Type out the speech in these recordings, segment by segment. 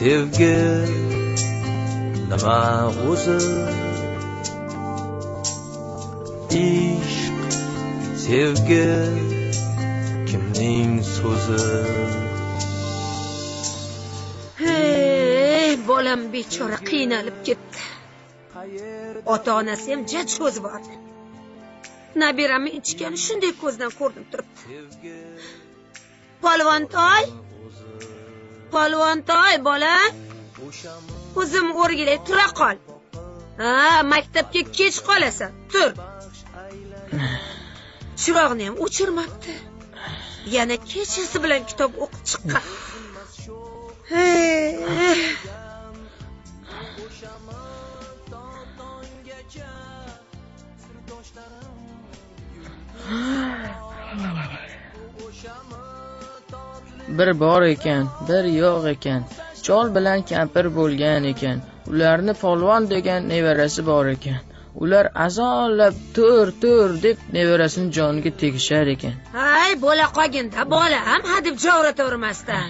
sevgi nima o'zi, ishq sevgi kimning so'zi. Hey, bolam bechora qiynalib ketdi. Ota-onasi ham jajjo'z bordi. Nabiramni ichgani shunday ko'zdan ko'rdim turibdi. Polvontoy bola, o'zim o'rgilay tura qol. Maktabga kech qolasan. Tur. Chiroqni ham o'chirmabdi. Yana kechasi bilan kitob o'qib chiqqan. Bir bor ekan, bir yo'q ekan. Chol bilan kampir bo'lgan ekan. Ularni polvon degan nevarasi bor ekan. Ular azonlab tur deb nevarasining joniga tegishar ekan. Hay, bola qolginda, bolam, hadeb javravermasdan.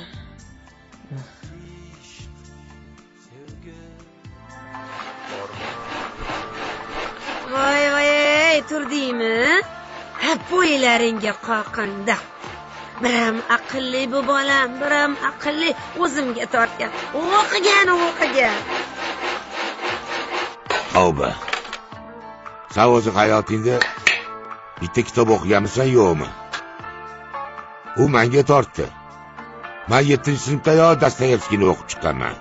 Voy, turdingmi? Bo'ylaringga qoqinda. Biram aqlli bu bolam, biram aqlli, o'zimga tortgan. O'qigan. Tavba. Sen o'zi hayotingda bitta kitob o'qiganmisan yo'qmi? U menga tortdi. Men 7-sinfda yo Dostoyevskiyni o'qib chiqqanman.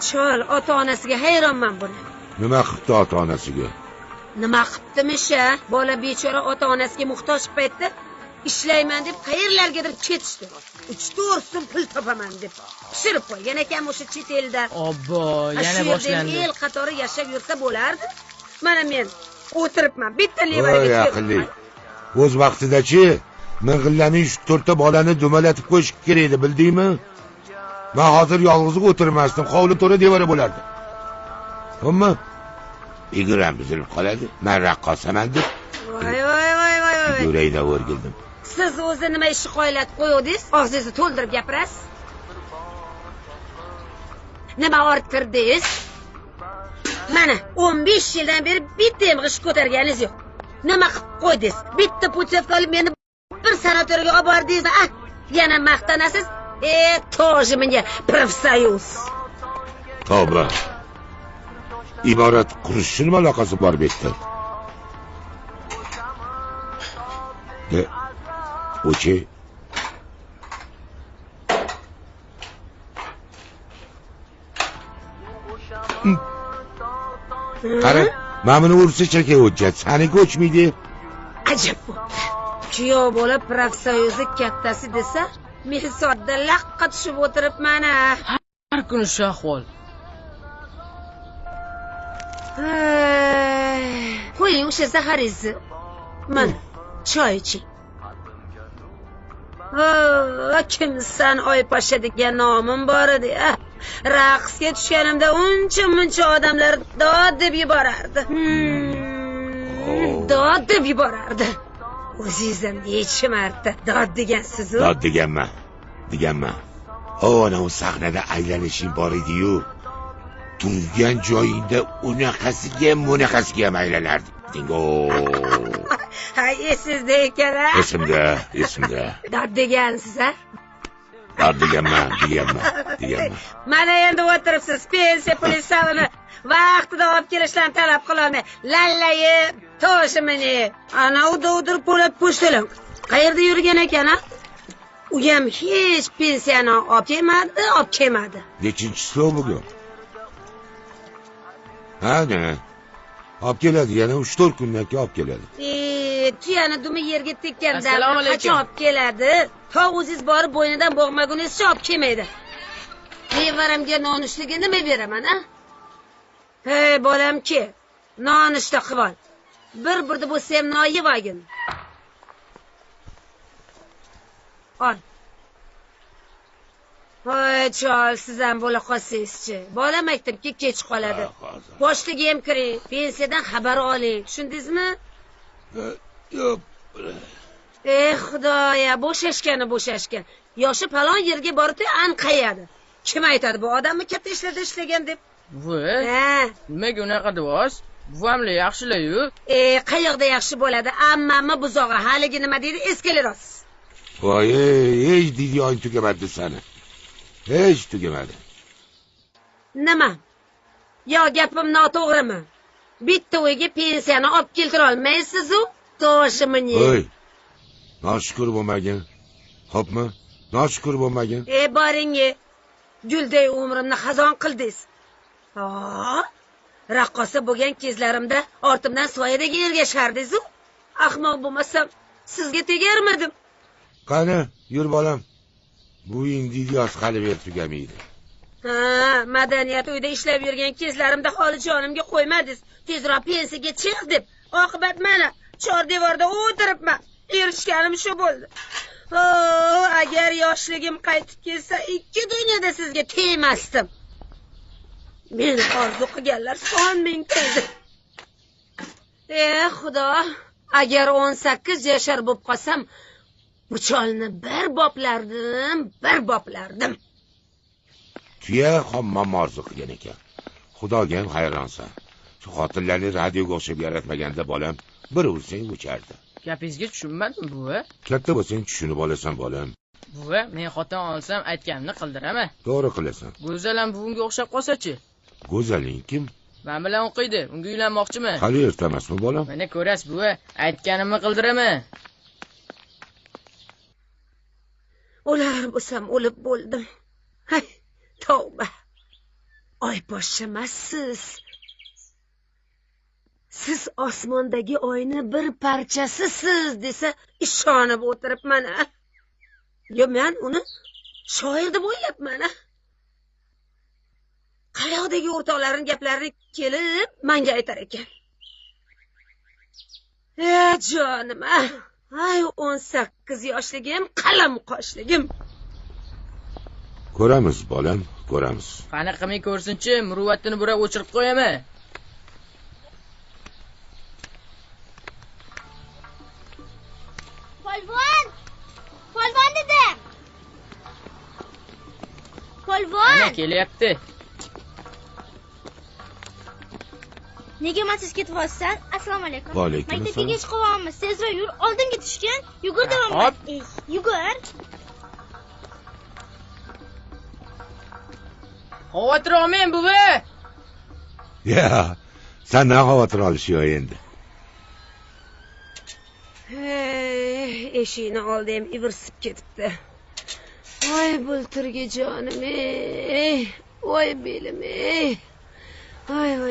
Chol, ota-onasiga hayronman buni. Nima qildi ota-onasiga? Nima qilibdimi-sha? Bola bechora ota-onasiga muhtoj paytda ishlayman deb qayerlargadir ketishdi. 3-4 so'm pul topaman deb pishirib qo'ygan ekan o'sha chet elda. Obbo, yana boshlandi. El qatori yashab yursa bo'lardi. Mana men o'tiribman, bitta levaraga aqlli. O'z vaqtida-chi, ming'illaning 3-4 ta bolani dumalatib qo'yish kerak edi, bildingmi? Men hozir yolg'iz o'tirmasdim, hovli to'ra devora bo'lardi. Hamma igram buzilib qoladi. Men raqqosaman deb. Voy. Yurayda o'rgildim. Siz o'zi nima ish qo'ylatib qo'yuvdingiz? Og'zingizni to'ldirib gapirasiz. Nima orttirdingiz? Mana 15 yildan beri bitta ham g'ish ko'targaningiz yo'q. Nima qilib qo'ydingiz? Bitta putyovka olib meni bir sanatoriyaga olib bordingiz. Yana maqtanasiz. Тоже menga profsoyuz. Tavba. Iborat qurishning nima aloqasi bor bu yerda? O'chi qara, mamuni ursa chaka hujjat, saniga o'chmaydi. Ajab bo'pti. Kuyov bola profsoyuzi kattasi desa, men sodda laqqa tushib o'tiribman. Har kun shu ahvol. Qo'ying o'sha zaharingizni. Mana, choy iching. Kimsan oy pasha degan nomim bor edi. Raqsga tushganimda uncha odamlar dod deb yuborardi. O'zingiz ham necha marta dod degansiz-ku? Dod deganman. Ana u sahnada aylanishing bor edi-yu. Turgan joyingda unaqasiga ham aylanarding. Hay, esingizda ekan-a? Esimda. Dod degansiz-a? Dod deganman. Mana endi o'tiribsiz, pensiya pul hisobini vaqtida olib kelishlarni talab qilolmay, lallayib, to'shimini. Ana u dovdir bo'lib po'shtalang. Qayerda yurgan ekan-a? U ham hech pensiyani olib kelmadi. Nechinchi so'm bugun? Ne? Olib keladi, yana 3-4 kundan keyin olib keladi. Tuyani dumi yerga tekkanda qachon olib keladi? To'g'uziz borib bo'ynidan bo'g'magunizcha olib kelmaydi. Nevaramga nonushtaga nima beraman, a? Hey, bolam-ki, nonushta qilib ol. Bir-birda bo'lsa ham noyib olgin. Ol. Voy, chol, siz ham bo'la qolsangiz-chi. Bola maktabga kech qoladi. Pochtaga ham kiring, pensiyadan xabar oling. Tushundingizmi? Yo'q. Xudoya, bo'shashgan. Yoshi palon yerga borib anqayadi. Kim aytadi bu odamni katta ishlarda ishlagan deb? Buvi, nimaga unaqa deysiz? Buvamlar yaxshilar-yu. Qayoqda yaxshi bo'ladi? Ammammi buzog'i haligi nima deydi? Eskileros. Voy, hech deydiyoing tugamadi seni. Hech tugamadi. Nima? Yo gapim noto'g'rimi? Bitta uyga pensiyani olib keltira olmaysiz-ku? To'shimni. Voy. Noshukr bo'lmagin. Xo'pmi? Noshukr bo'lmagin. Boringi. Gulday umrimni xazon qildingiz. Raqqosa bo'lgan kezlarimda ortimdan soyadagi ergashdingiz-ku. Ahmoq bo'lmasam sizga tegarmidim. Qani, yur bolam. Bu indiyos hali ber tugamaydi. Madaniyat uyda ishlab yurgan kezlarimda xolijonimga qo'ymadingiz. Tezroq pensiyaga chiq deb. Oqibat mana chor devorda o'tiribman. Erishganim shu bo'ldi. Agar yoshligim qaytib kelsa, ikki dunyoda sizga tegmasdim. Meni orzu qilganlar son ming tegdi. Xudo, agar 18 yashar bo'lib qolsam, bu cholni bir boplardim. Tuya hammam orzu qilgan ekan. Xudoga ham hayronsan. Shu xotinlarni radioga o'xshab yaratmaganda bolam bir ursang o'chardi. Gapingizga tushunmadim, buvi. Katta bo'lsang tushunib olasan bolam. Buvi, men xotin olsam aytganimni qildiraman. To'g'ri qilasan. Go'zal ham buvimga o'xshab qolsa-chi? Go'zaling kim? Men bilan o'qiydi. Unga uylanmoqchiman. Hali erta emasmi bolam? Mana ko'rasiz, buvi, aytganimni qildiraman. O'lar bo'lsam o'lib bo'ldim. Hay, tavba. Oy poshshamassiz. Siz osmondagi oyni bir parchasisiz desa ishonib o'tiribman. Yo, men uni shoir deb o'ylayapman. Qayoqdagi o'rtoqlarning gaplarini kelib menga aytar ekan. Jonim, ay 18 yoshligim, qalam qoshligim. Ko'ramiz bolam, ko'ramiz. Qani qilmay ko'rsinchi, muruvvatini burab o'chirib qo'yaman. Polvon dedi. Polvon. Ana kelyapti. Nega masiz ketib olsan? Assalomu alaykum. Va alaykum assalom. Maktabga kech qolyapmiz. Tezroq yur, oldinga tushgan. Yugur davom et. Yugur. Xavotir olmang, buvi. Ya, sendan xavotir olishyoq endi. Eshikni oldi ham ivirsib ketibdi. Voy bulturgi jonim, voy belim, voy.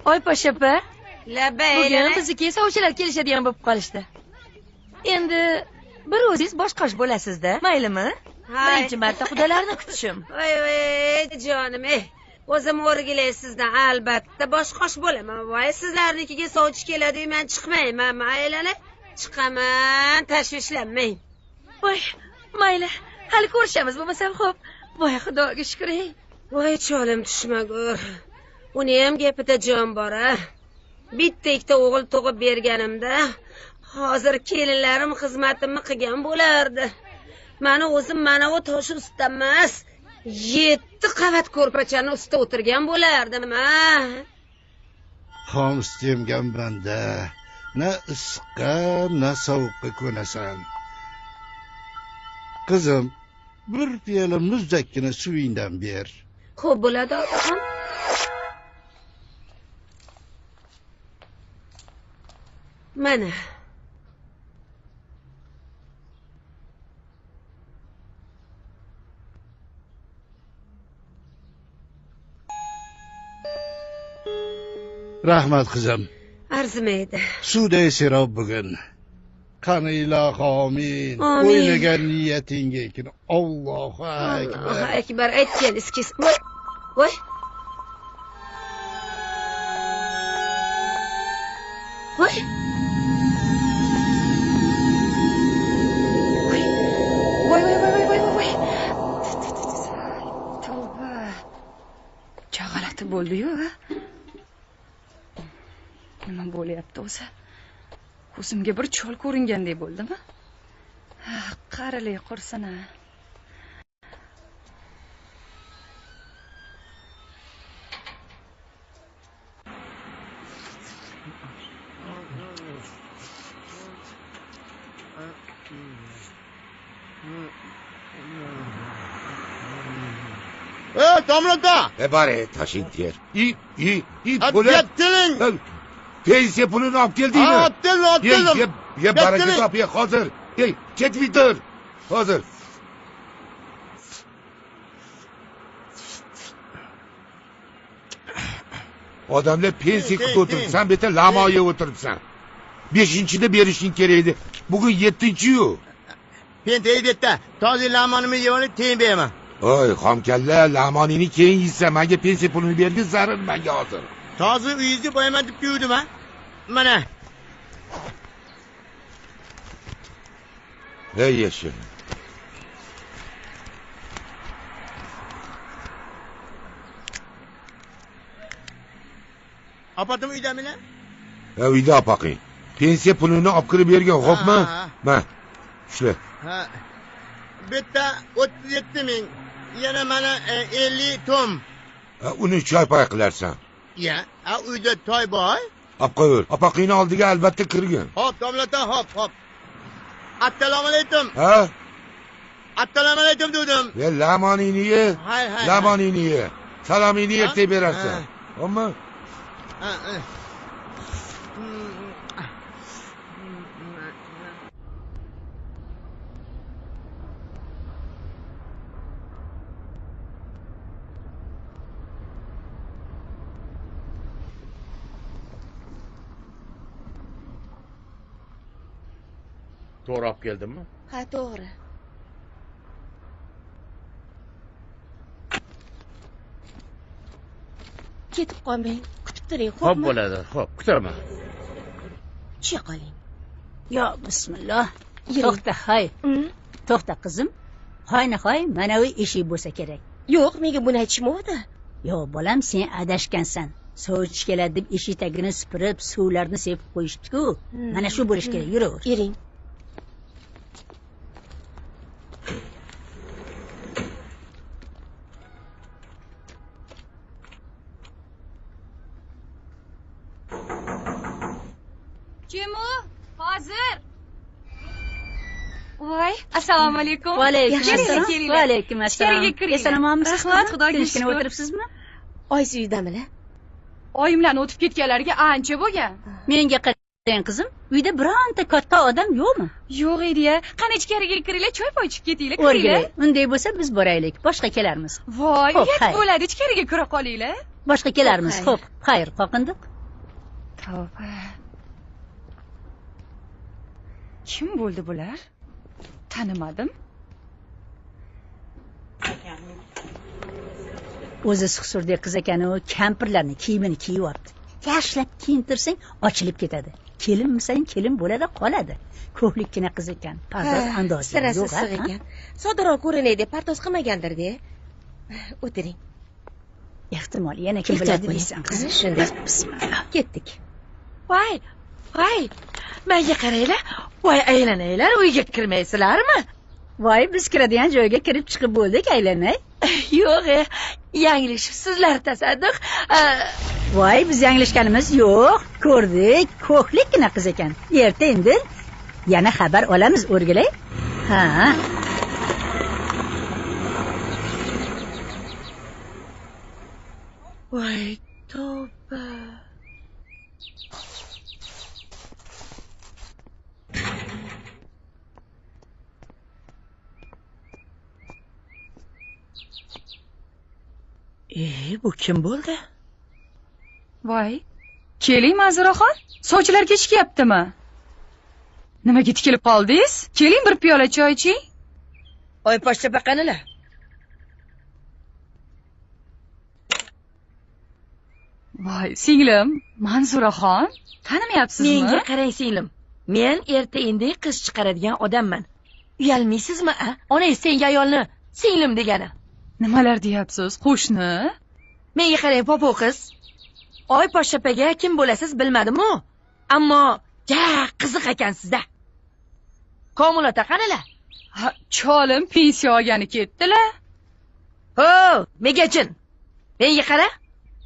Oy poshapa, bugun bizniki sovchilar kelishadigan bo'lib qolishdi. Endi bir o'zingiz boshqosh bo'lasiz-da, maylimi? Birinchi marta xudolarni kutishim. Voy jonim, o'zim o'rgilay sizdan albatta boshqosh bo'laman. Voy sizlarnikiga sovchi keladi, men chiqmayman, maylani. Chiqaman, tashvishlanmang. Voy, mayli, hali ko'rishamiz bo'lmasam xo'p. Voy xudoga shukr. Voy cholim tushmagur. Uni ham gapida jon bor-a. Bitta ikkita o'g'il tug'ib berganimda, hozir kelinlarim xizmatimni qilgan bo'lardi. Meni o'zim mana bu tosh ustida emas, 7 qavat ko'rpachani ustida o'tirgan bo'lardim. Xom istemgan banda, na issiqqa, na sovuqqa ko'nasan. Qizim, bir piyola muzdakkina suvingdan ber. Xo'p bo'ladi, otam. Mana. Rahmat qizim. Arzimaydi. Suvday serob bugun. Qani ilohi amin. O'ylagan niyatingga ekin. Allohu akbar. Allohu akbar aytgan iskis. Voy. Voy. Tavba. Chag'alati bo'ldi-yu. Nima bo'lyapti o'zi? Ko'zimga bir chol ko'ringandek bo'ldimi? Qarilik qursini. Domlada! Bari taşın diyer. İyi, Hadi böyle. getirin. Pensiye pulunu alıp geldiğini. Attırdım. Ye baraka kapıya hazır. Ye, çet bitir. Hazır. Adamlar pensiye kutu oturup sen beter lamaya oturup sen. 5'incide berişin kereydi. Bugün 7'nci. Ben teyit etti. Taze lamanımı yiyonu teyin beyemem. Oy hamkelle lamanini keyin yiyse menge pensiye pulunu verdi zarın menge hazır. Taze uyuzu boyama dip diyordum ha. Bana. Ey yaşa. Apatım uyuda mı lan? Uyda apakayım. Pensiye pulunu apkırı bergen hop mu? Ma. Şöyle. Ha. Bitti 37 bin. Yana bana 50 tom. Onu çay pay kılarsan. Ya. Uyuda toy boy. Apkayır. Apakayını aldı gel elbette kırgın. Hop domlata hop. Assalamu aleyküm. Ha? Assalamu aleyküm dedim. Ve lamanini ye. Hay. Lamanini ye. Salamini yerte berersen. Ha. Ama Ha. To'g'ri olib keldimmi? Ha, to'g'ri. Ketib qolmang, kutib turing, Xo'p xo'pmi? bo'ladi. Xo'p, kutaman. Tusha qoling. Yo, bismillah. Yuring. To'xta, hay. To'xta qizim. Hoynahoy manavi eshik bo'lsa kerak. Yo'q, menga buni aytishmovdi. Yo, bolam, sen adashgansan. Sovutish keladi deb eshik tagini supurib, suvlarni sepib qo'yishdi-ku. Mana shu bo'lish kerak. Yuraver. Yuring. Kim u? Hozir. Voy, assalomu alaykum. Va alaykum Kelinglar, assalom. kelinglar. Va alaykum assalom. Ichkariga kiringlar. Assalomu Rahmat, Xudoga Tinchgina shukr. o'tiribsizmi? Oysi uydamilar? Oyimlarni o'tib ketganlariga ancha bo'lgan. Menga qarang qizim, uyda bironta katta odam yo'qmi? Yo'q edi-ya. Qani ichkariga kiringlar, choy poy ichib ketinglar, O'rgilay. kiringlar. Unday bo'lsa biz boraylik, boshqa kelarmiz. Voy, Xo'p, uyat hay. bo'ladi, ichkariga kira qolinglar. Boshqa kelarmiz. Xo'p, Xo'p, xayr, qoqindiq. Tavba. Kim bo'ldi bular? Tanimadim. O'zi suxsurdek qiz ekan-u, kampirlarni kiyimini kiyyapti. Yaxshilab kiyintirsang ochilib ketadi. Kelinmisang kelin bo'ladi, qoladi. Ko'hlikkina qiz ekan, pardoz andozi Sirasi yo'q. sig'ik ekan. Soddaroq ko'rinay deb pardoz qilmagandir-da. O'tiring. Ehtimol yana kim biladi deysan qizim. Shunday. Bismillah. Ketdik. Voy, menga qaranglar. Voy, aylanaylar, uyga kirmaysizlarmi? Voy, biz kiradigan joyga kirib chiqib bo'ldik, aylanay. Yo'q, yanglishibsizlar tasadduq. Voy, biz yanglishganimiz yo'q. Ko'rdik, ko'hlikkina qiz ekan. Erta indin yana xabar olamiz, o'rgilay. Ha. Voy, tavba. Bu kim bo'ldi? Voy, keling Manzuraxon. Sovchilar kechikyaptimi? Nimaga tikilib qoldingiz? Keling bir piyola choy iching. Oy pochta baqanilar. Voy, singlim, Manzuraxon, tanimayapsizmi? Menga qarang singlim. Men erta indin qiz chiqaradigan odamman. Uyalmaysizmi, a? Onangiz senga ayolni singlim degani. Nimalar deyapsiz, qo'shni? Menga qarang, popo qiz. Oy pochtapaga kim bo'lasiz bilmadim-ku. Ammo ja qiziq ekansizda. Komil ota qanilar? Cholim pensiya olgani ketdilar. Ho, megachin. Menga qara.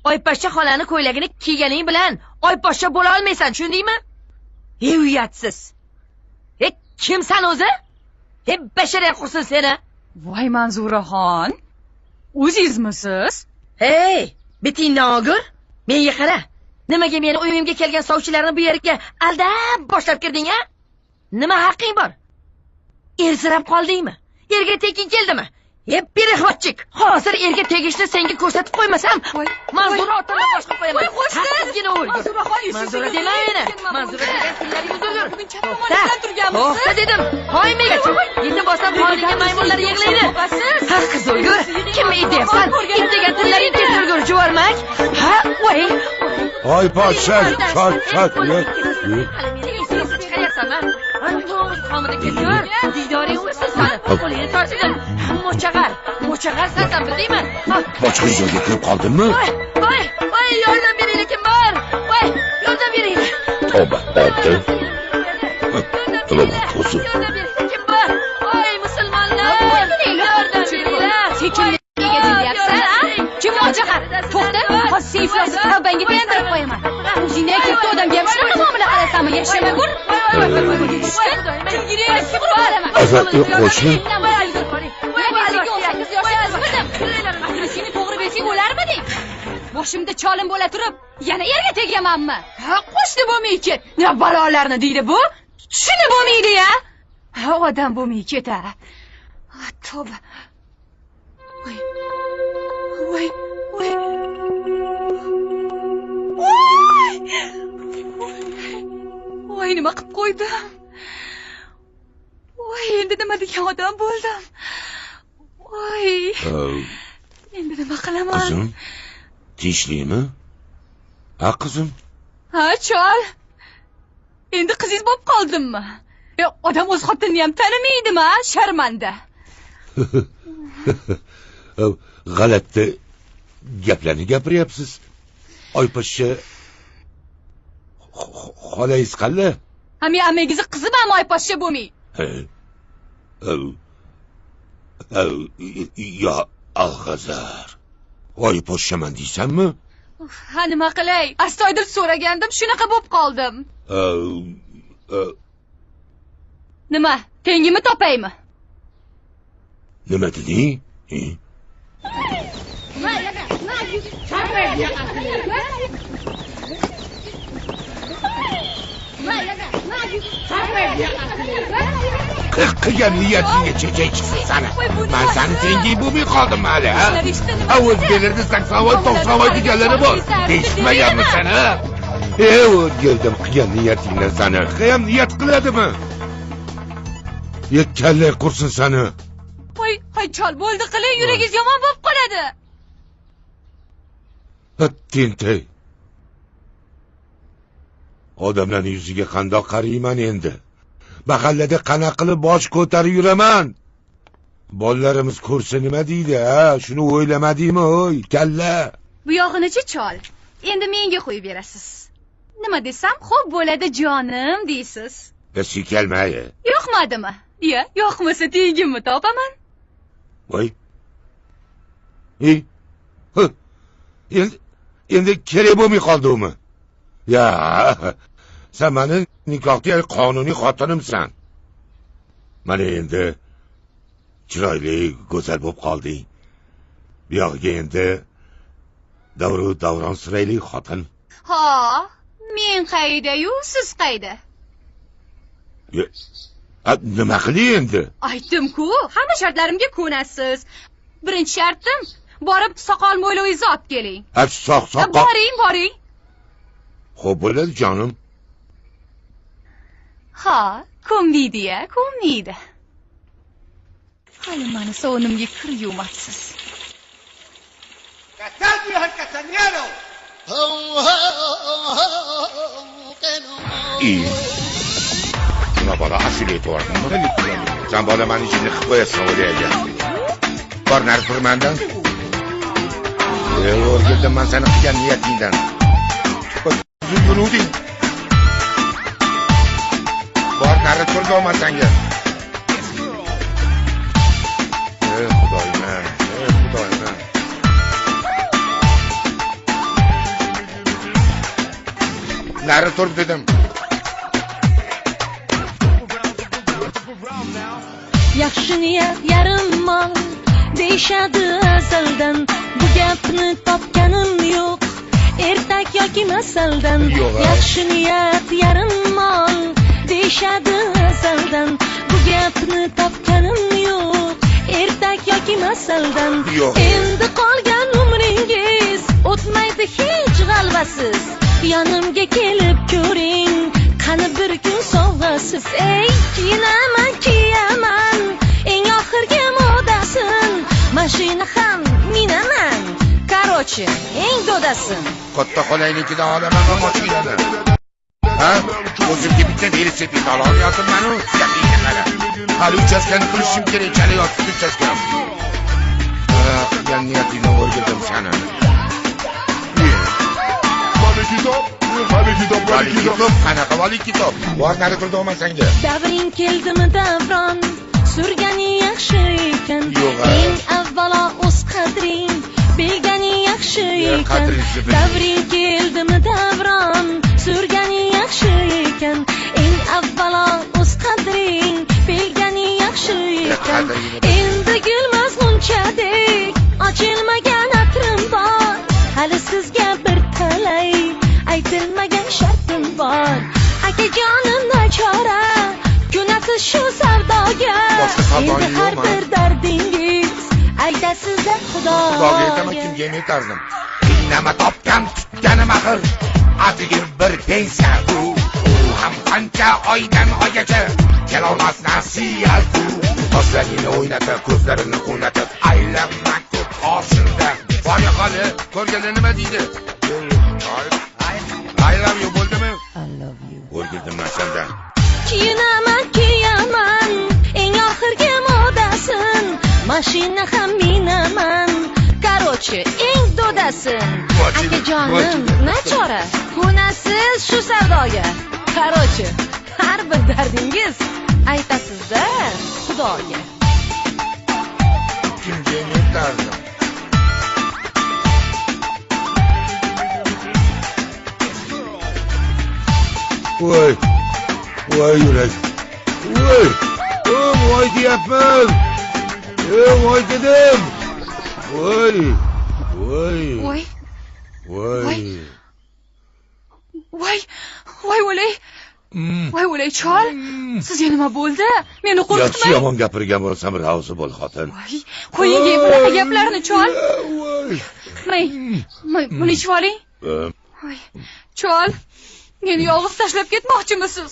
Oyposhsha xolani ko'ylagini kiyganing bilan oyposhsha bo'la olmaysan, tushundingmi? Uyatsiz. Kimsan o'zi? Basharang qursin seni. Voy Manzuraxon. O'zingizmisiz? Hey, bitingni ogur. Menga qara. Nimaga meni uyimga kelgan sovchilarni bu yerga aldab boshlab kirding-a? Nima haqqing bor? Ersirab qoldingmi? Erga tekin keldimi? Berexotchik. Hozir erga tegishni senga ko'rsatib qo'ymasam, Manzura otani boshqa qo'yaman. Haqqingni o'ldir. Manzura dema meni. Manzura degan sizlarning uzilur. To'xta dedim. Hoy megachim. Endi bosam holiga maymunlar yig'laydi. Ha, qiz o'lgur. Kimni deyapsan? Degan tillaring tez o'lgur, juvarmak. Ha, voy. Hoy podsha, chot. Qomida kesiyor, diydoring o'lsin sani. Qo'lingni tortsin. Mo'chag'ar sensan, bildingmi? Boshqa joyga kirib qoldimmi? Voy, yordam beringlar kim bor? Voy, yordam beringlar. Tavba, orti. Nima bo'lsin? Kim bor? Voy, musulmonlar. Yordam beringlar. Sekinligiga deyapsan, ha? Kim mo'chag'ar? To'xta, hozir sen iflosni tavbangga tendirib qo'yaman. O'zingni katta odamga ham shunaqa muomala qilasanmi? Yashamagur. Kim giraylik, kim bo'laman? Azatli qo'shni. Seni to'g'ri bersang bo'larmiding? Boshimda cholim bo'la turib, yana yerga tegamanmi? Ha, qo'shni bo'lmay ket. Nima balolarni deydi bu? Shuni bo'lmaydi-ya. Ha, odam bo'lmay ket-a. Tavba. Voy, nima qilib qo'ydim? Voy, endi nima degan odam bo'ldim? Voy. Endi nima qilaman? Qizim, tinchlikmi? Ha, qizim. Ha, chol. Endi qizingiz bo'lib qoldimmi? Odam o'z xotinini ham tanimaydimi, sharmanda. G'alati gaplarni gapiryapsiz. Oyposhsha xolangiz qanday? Men ammangizni qiziman, oyposhsha bo'lmay. Ya Alg'azar. Oyposhshaman deysanmi? Ha, nima qilay? Astoydil so'ragandim, shunaqa bo'lib qoldim. Nima, tengimi topaymi? Nima deding? Qilgan niyatingga chechak chiqsin sana. Men seni tenging bo'lmay qoldim hali, ha? O'zbeklarda 80-90 deganlari bor. Eshitmaganmi seni? O'ldirdim qilgan niyatingdan seni. Ham niyat qiladimi? Kallay qursin seni. Hoy, chol, bo'ldi qiling, yuragingiz yomon bo'lib qoladi. Tintay. Odamlarning yuziga qandoq qarayman endi? Mahallada qana qilib bosh ko'tarib yuraman. Bolalarimiz ko'rsa nima deydi, ha? Shuni o'ylamadingmi, o'y, kalla? Bu yog'ini-chi, chol. Endi menga qo'yib berasiz. Nima desam, xo'p bo'ladi jonim deysiz. Kelmay. Yo'qmadimi? Yo'qmasa tengimni topaman. Voy. Endi kerak bo'lmay qoldimi? Ya, sen meni nikohda qonuniy xotinimsan. Mana endi chiroyli, go'zal bo'lib qolding. Bu yoqqa endi davron surayli xotin. Ha, men qayda-yu, siz qayda? Nima qilay endi? Aytdim-ku, hamma shartlarimga ko'nasiz. Birinchi shartim, borib soqol mo'ylovingizni olib keling. Soqol. Boring. Xo'p bo'ladi, jonim. Ha, ko'nmaydi-ya, ko'nmaydi. Hali mani sovunimga kir yuvmabsiz. Nima bola ashula aytyapman. Sen bola meni ichini qilib qo'yasan o'ylayapsan. Bor narsa turmandan. O'rgildim men seni qilgan niyatingdan. Yuruvding. Bor narsa turdi olmasanga. nari tur dedim. Yaxshi niyat yarim mol deyishadi azaldan. Bu gapni topganim yo'q, ertak yoki masaldan. Yaxshi niyat yarim mol deyishadi azaldan. Bu gapni topganim yo'q, ertak yoki masaldan. Endi qolgan umringiz o'tmaydi hech g'alvasiz. Yonimga kelib ko'ring, qani bir kun sovg'asiz. Ey, kiyaman, eng oxirgi modasin. Mashina ham minaman, короче, eng dodasin. Katta qolaynikida olaman mashinani. Ha? O'zimga bitta velosiped ololmayapman men-u. Gapingga qara. Hali uchastkani qilishim kerak, chala yotib uchastkam. Qilgan niyatingni o'rgadim seni. Vali kitob, qanaqa vali kitob? Bor nari turdi olmasangda. Davring keldimi davron, surganing yaxshi ekan. Eng avvalo o'z qadring, bilganing yaxshi ekan. Davring keldimi davron, surganing yaxshi ekan. Eng avvalo o'z qadring, bilganing yaxshi ekan. Endi gulmas g'unchadek ochilmagan atrim bor. Hali sizga bir talay aytilmagan shartim bor. Akajonim nachora, ko'nasiz shu savdoga. Endi har bir dardingiz aytasizda Xudoga. Xudoga aytaman, kimga aytardim? Nima topgan tutganim axir. Atigi bir pensiya u ham qancha oydan oygacha kelolmas nasihat u. Toshlarini o'ynatib, ko'zlarini o'ynatib, aylanma ko'p oshinda. Boya qoli, ko'rganda nima deydi? I love you bo'ldimi? I love you. O'rgildim men sendan. Kiyaman, eng oxirgi modasin. Mashina ham minaman, короче, eng dodasin. Akajonim, nachora, ko'nasiz shu savdoga. Короче, har bir dardingiz aytasizda Xudoga. Kimga aytardim? Voy yurak. Voy deyapman. Voy dedim. Voy. Voy o'lay. Voy o'lay chol. Sizga nima bo'ldi? Meni qo'rqitmang. Yaxshi yomon gapirgan bo'lsam razı bo'l xotin. Qo'ying bunaqa gaplarni chol. Buni ichib oling. Chol. Meni yolg'iz tashlab ketmoqchimisiz?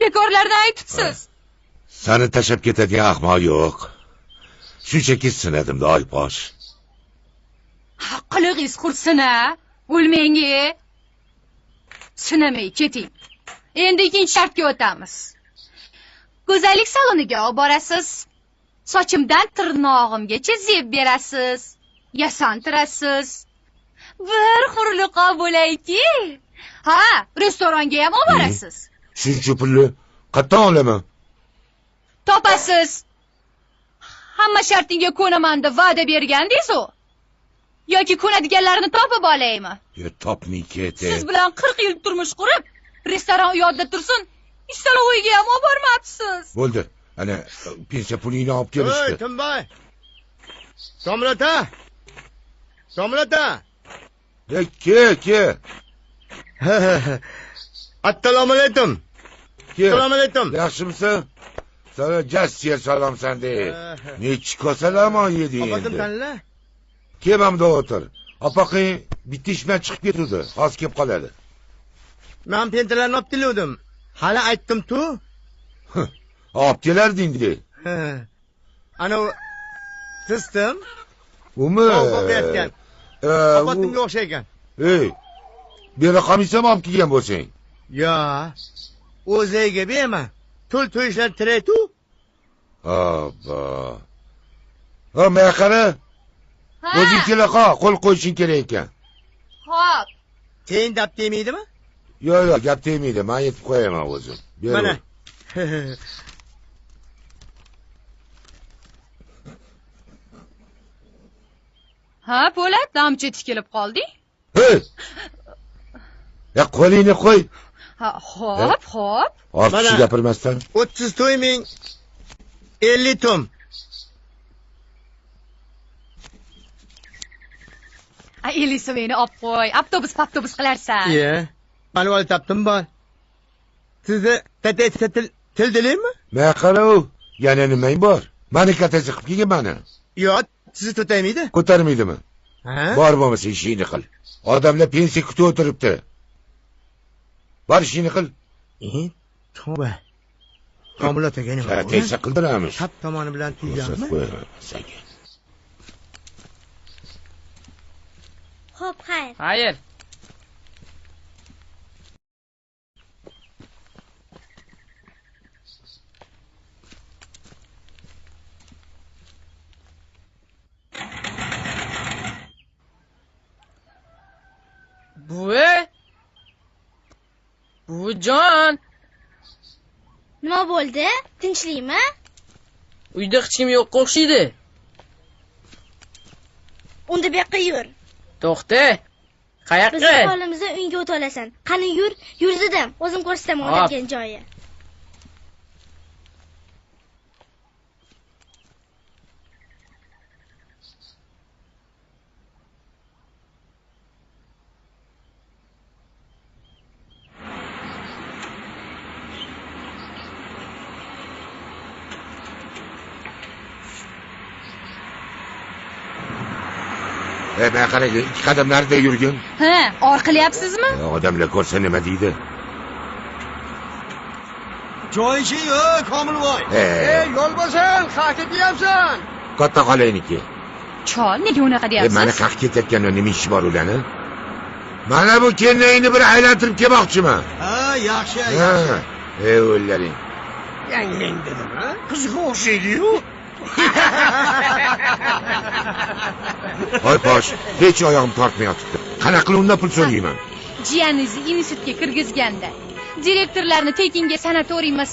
Bekorlardan aytibsiz. Seni tashlab ketadigan ahmoq yo'q. Shunchaki sinadim doy bosh. Qilig'ingiz qursin-a? O'lmang-e. Sinamay keting. Endi ikkinchi shartga o'tamiz. Go'zallik saloniga olib borasiz. Sochimdan tirnog'imgacha zeb berasiz. Yasantirasiz. Bir hurliqo bo'layki. Ha, restoranga ham olib borasiz. Shuncha pulni qayerdan olaman? Topasiz. Hamma shartingga ko'naman deb va'da bergandingiz-ku. Yoki ko'nadiganlarni topib olaymi? Yo, topmay keti. Siz bilan 40 yil turmush qurib, restoran yodda tursin, ishsaloq uyga ham olib bormabsiz. Bo'ldi. Ana pensiya pulingni olib kelishdi. Ey, Timboy. Somlata. Ke. Assalomu alaykum. Assalomu alaykum. Yaxshimisan? Sana jassiya salom sende. Nechi kosalamon yeding endi? Opatim tanla. Kemamda o'tir. Apaqing bitta ishdan chiqib ketdi. Hozir kelib qoladi. Men pentralarni olib keldim. Hali aytdim-tu. Olib kelarding-di. Ana sistem. Umi. O'qiyotgan. Opatimga o'xshaygan. Ey. Bera qamisam olib kelgan bo'lsang. Yo. O'ziga berma. To'y-to'yishlar tiray-tu. Abba. Men qara. O'zing kela qo'l qo'yishing kerak ekan. Xo'p. Keyin dab demaydimi? Yo'q, gap tegmaydi. Men yetib qo'yaman o'zim. Mana. Ha, Po'lat, damchi tikilib qolding? Hey! qo'lingni qo'y. Ha, xo'p. Ortiqcha gapirmasdan. 34 ming 50 so'm. A 50 so'mingni olib qo'y. Avtobus qilarsan. Manual topdim bor. Sizni til dilaymi? Men qarov, yana nimang bor? Mani katasi qilib kelgan mani. Yo'q, sizni to'taymaydi. Ko'tarmaydimi? Bor bo'lmasa ishingni qil. Odamlar pensiya kutib o'tiribdi. Bor ishingni qil. Tavba. Komil otaga nima bo'ldi? Tegsa qildiramiz. Tap tomoni bilan tiyganmi? Xo'p, xayr. Xayr. Buvijon. Nima bo'ldi? Tinchlikmi? Uyda hech kim yo'q o'xshaydi. Unda bu yoqqa yur. To'xta. Qayoqqa? Bizning holimizda uyga o'ta olasan. Qani yur dedim. O'zim ko'rsataman o'tirgan joyi. Ben qarang, 2 qadam narida yurgin. Ha, or qilyapsizmi? Odamlar ko'rsa nima deydi? Joyishi yo'q, Komilvoy. Yo'l bo'lsin, qayerga deyapsan? Katta qolayniki. Chol, nega unaqa deyapsiz? Meni qaq ketayotganda nima ishi bor ularni? Mana bu kennayni bir aylantirib kelmoqchiman. Ha, yaxshi. O'llaring. Yanglang dedimi? Qizga o'xshaydi-yu. Hoy posh, hech oyog'im tortmayotibdi. Qanaqa qilib undan pul so'rayman? Jiyaningizni institutga kirgizganda direktorlarni tekinga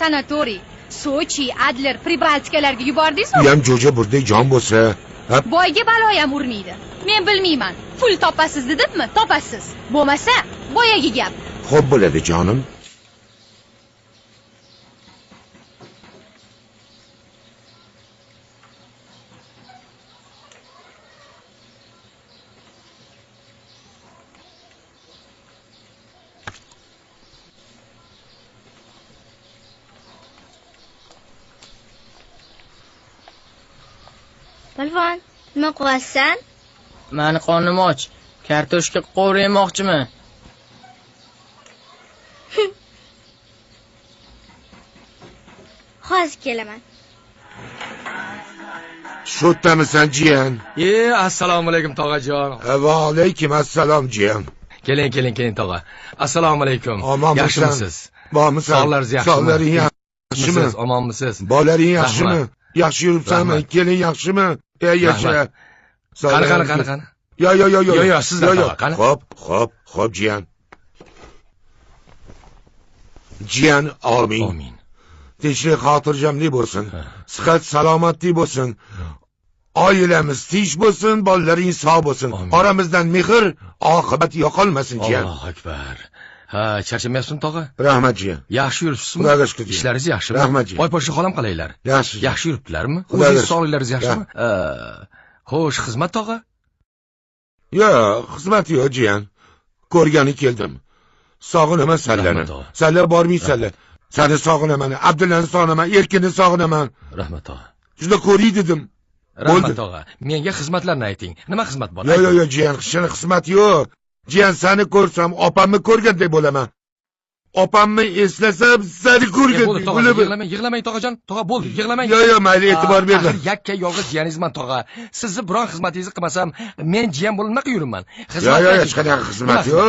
sanatoriy, Sochi, Adler, Pribaltikalarga yubordingiz-mi? U ham jo'ja burday jon bo'lsa, boyga balo ham urmaydi. Men bilmayman. Pul topasiz dedimmi? Topasiz. Bo'lmasa, boyagi gap. Xo'p bo'ladi jonim. Polvon, nima qilyapsan? Mani qornim och. Kartoshka qo'raymoqchiman. Hozir kelaman. Shu yerdamisan jiyan? Assalomu alaykum tog'ajon. Va alaykum assalom jiyan. Keling tog'a. Assalomu alaykum. Yaxshimisiz? Bormisan? Sog'laringiz yaxshimi? Sog'laring yaxshimi? Omonmisiz? Bolaring yaxshimi? Yaxshi yuribsanmi? Keling yaxshimi? Yaxshi. Qani. Yo, sizlar qani. Xo'p, jiyan. Jiyan, amin. Tinchlik, xotirjamlik bo'lsin. Sihat, salomatlik bo'lsin. Oilamiz tinch bo'lsin, bolalaring sog' bo'lsin. Oramizdan mehr, oqibat yo'qolmasin jiyan. Allohu akbar. Ha, charchamayapsizmi tog'a? Rahmat jiyan. Yaxshi yuribsizmi? Xudoga shukr. Ishlaringiz yaxshimi? Rahmat jiyan. Boyposhsha xolam qalaylar? Yaxshi yuribdilarmi? O'zingiz sog'liklaringiz yaxshimi? Xo'sh, xizmat tog'a? Yo'q, xizmat yo'q jiyan. Ko'rgani keldim. Sog'inaman sallani. Salla bormaysanlar. Seni sog'inaman, Abdullani sog'inaman, Erkinni sog'inaman. Rahmat tog'a. Juda ko'riy dedim. Rahmat tog'a. Menga xizmatlarni ayting. Nima xizmat bor? Yo'q, jiyan, xizmat yo'q. Jiyan, seni ko'rsam, opamni ko'rgandek bo'laman. Opamni eslasam, seni ko'rgandek bo'laman. Yig'lamang tog'ajon. Tog'a bo'ldi, yig'lamang. Yo'q, mayli, e'tibor berma. Yakka yolg'iz jiyaningizman tog'a. Sizni biron xizmatingizni qilmasam, men jiyan bo'lib nima yuribman? Yo'q, hech qanaqa xizmat yo'q.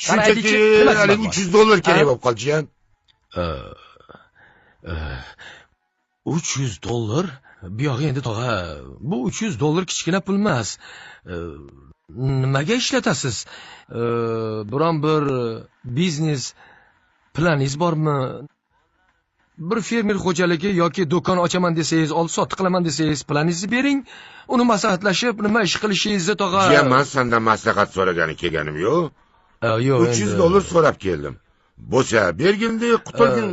Shunchaki $300 kerak bo'lib qoldi jiyan. $300? Bu yo'q endi tog'a. Bu $300 kichkina pul emas. Nimaga ishlatasiz? Biron bir biznes planingiz bormi? Bir fermer xo'jaligi yoki do'kon ochaman desangiz, oldi-sotdi qilaman desangiz, planingizni bering. Uni maslahatlashib, nima ish qilishingizni tog'a. Jiyan, men sendan maslahat so'ragani kelganim yo'q. Yo'q, 300 dollar so'rab keldim. Bo'lsa, bergindi, qutulgin.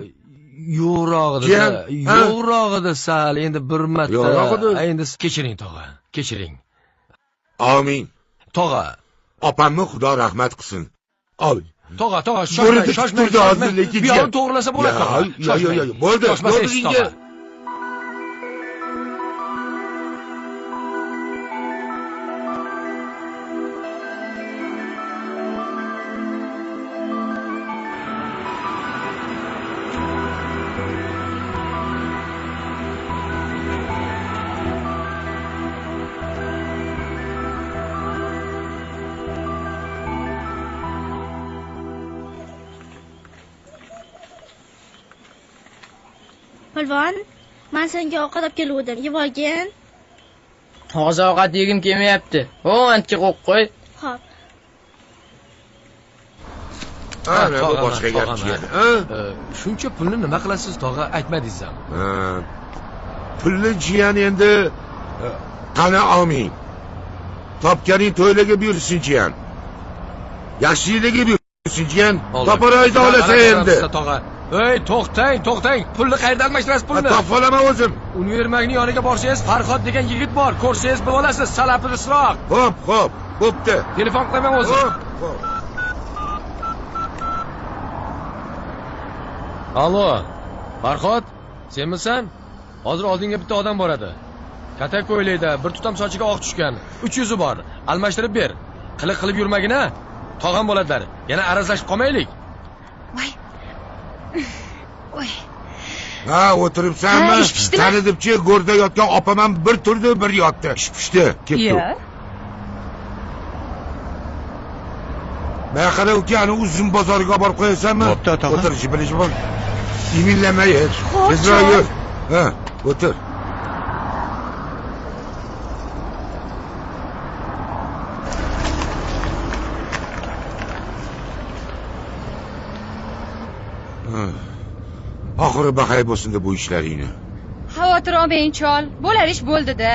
Yo'qrog'ida sal endi bir marta. Yo'qrog'ida. Endi kechiring tog'a, kechiring. Amin. Tog'a, opamni Xudo rahmat qilsin. Al. Tog'a, shoshmang. Bu yo'lni to'g'rilasa bo'ladi tog'a. Yo'q, bo'ldi. Yo'lingga. Polvon, men senga ovqat olib keluvdim. Yeb olgin. Hozir ovqat yegim kelmayapti. Ancha qo'yib qo'y. Xo'p. Ana bu boshqa gap edi. Shuncha pulni nima qilasiz tog'a, aytmadingiz ham. Pulni jiyan endi qani amin. Topganing to'ylarga buyursin jiyan. Yaxshiligiga buyursin jiyan. Toparayda olasa endi. Ey, to'xtang. Pulni qayerdan almashtirasiz pulni? Topolaman o'zim. Univermagning yoniga borsangiz, Farhod degan yigit bor. Ko'rsangiz bilib olasiz, salapirroq. Xo'p, bo'pti. Telefon qilaman o'zim. Xo'p. Allo, Farhod, senmisan? Hozir oldinga bitta odam boradi. Katak ko'ylaydi, bir tutam sochiga oq tushgan. 300 bor. Almashtirib ber. Qiliq qilib yurmagina. Tog'am bo'ladilar. Yana arazlashib qolmaylik. Voy. Ha, o'tiribsanmi? Sani debchi go'rda yotgan opam ham bir turdi, bir yotdi. Ish pishdi, ketdi. Men qara ukani uzun bozoriga borib qo'yasanmi? O'tirishi bilish bor. Iminlamay hech. Tezroq yur. Ha, o'tir. Oxiri baxay bo'lsin-da bu ishlaringni. Xavotir olmang, chol. Bo'lar ish bo'ldi-da.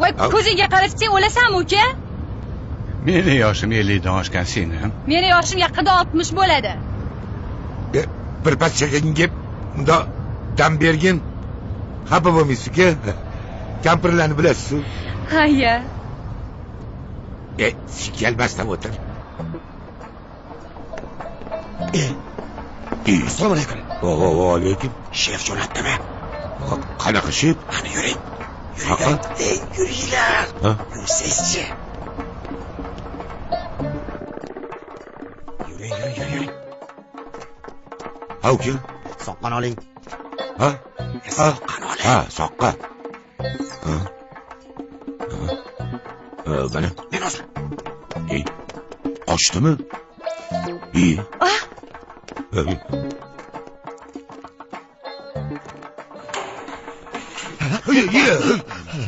Voy, ko'zingga qarab sen o'lasanmi, uka? Meni yoshim 50 dan oshgan seni. Meni yoshim yaqinda 60 bo'ladi. Bir pas chekingga unda dam bergin. Xafa bo'lmaysiz-ku. Kampirlarni bilasiz-ku. Hayya. Kelmasdan o'tir. Assalomu alaykum. Va alaykum. Shef jo'natdimi? Qanaqa shef? Qani yuring. Yuringlar. Yursiz-chi. Yuring. Ha, uka. Soqqan oling. Ha? Soqqan oling. Ha, soqqan. Mana. Men o'zim. Ochdimi?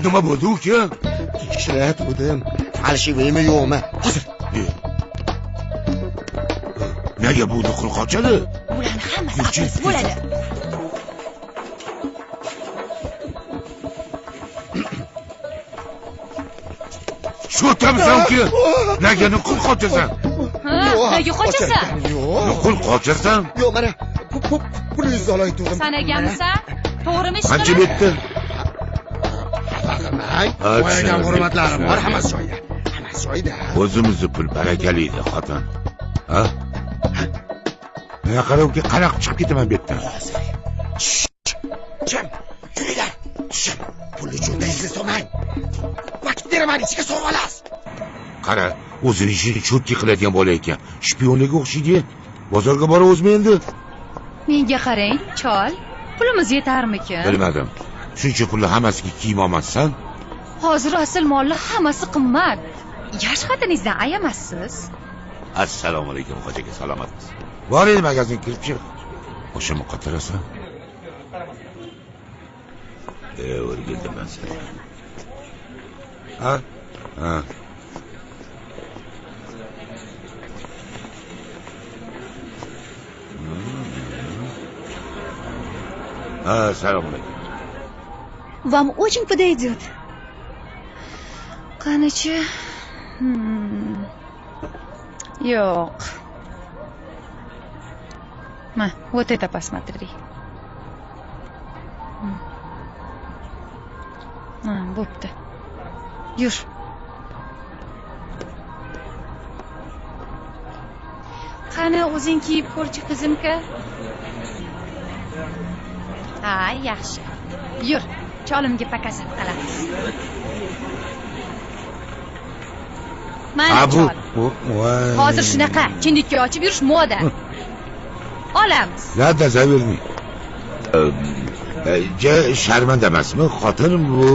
Nima bo'ldi uka? Ishlatuvdim. Falshiviymi yo'qmi? Hozir. Nega bu nuqul qochadi? Ularni hammasi afsus bo'ladi. Shu tamsan-ku. Nega nuqul qochasan? Nega qochasan? Nuqul qochasan? Yo'q, mana pulingizni olay turdim. Sanaganmisan? To'g'rimi ish Qancha betdi? Qo'ygan hurmatlarim bor, hammasi joyida. Hammasi joyida. O'zimizni pul barakali edi, xotin. Ha? Men qarabki, qanaqa chiqib ketaman bu yerdan. Jim, yuringlar. Jim, pulni cho'ntagingizga solmang. Vaqt beraman, ichga solib olasiz. Qara, o'zini ishini cho'tki qiladigan bola ekan. Shpionlarga o'xshaydi. Bozorga borib o'zmi endi? Menga qarang, chol. Pulimiz yetarmikin? Bilmadim. Shuncha pulni hammasiga kiyim olmassan? Hozir asl molli hammasi qimmat. Yosh xotiningizdan ayamasiz. Assalomu alaykum, xo'jaga salomatmiz. Bor edi magazin kirib chiq. O'shani qotirasan. O'rgildim men seni. Ha? Assalomu alaykum. Вам очень подойдет. Qanichi? Yo'q. Ma, вот это посмотри. Bo'pti. Yur. Qani o'zing kiyib ko'rchi qizimka? Ha, yaxshi. Yur, cholimga pakasat qilamiz. Mana chol. Hozir shunaqa kindikka ochib yurish moda. Olamiz. Ladda zavirni. Sharmanda emasmi? Xotin bu.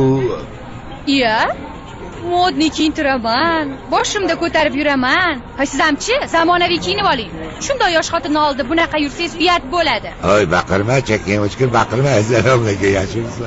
Iya. Modni kiyintiraman, boshimda ko'tarib yuraman. Ha, siz hamchi zamonaviy kiyinib oling. Shunday yosh xotinni oldi bunaqa yursangiz uyat bo'ladi. Oy, baqirma, chakkan o'chkir baqirma. Assalomu alaykum, yaxshimisiz?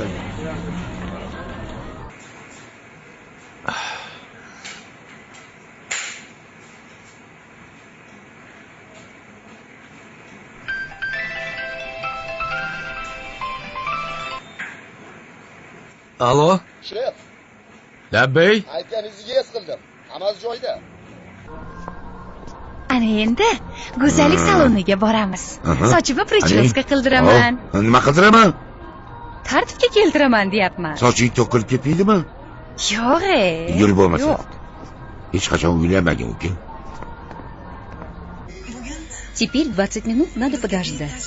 Alo? Shef. Labbay. Aytganingizga es qildim. Hammasi joyida. Ana endi go'zallik saloniga boramiz. Sochimni prichyoska qildiraman. Nima qildiraman? Tartibga keltiraman deyapman. Soching to'kilib ketmaydimi? Yo'q. Yul bo'lmasa. Hech qachon uylanmagan uka. Теперь 20 минут надо подождать.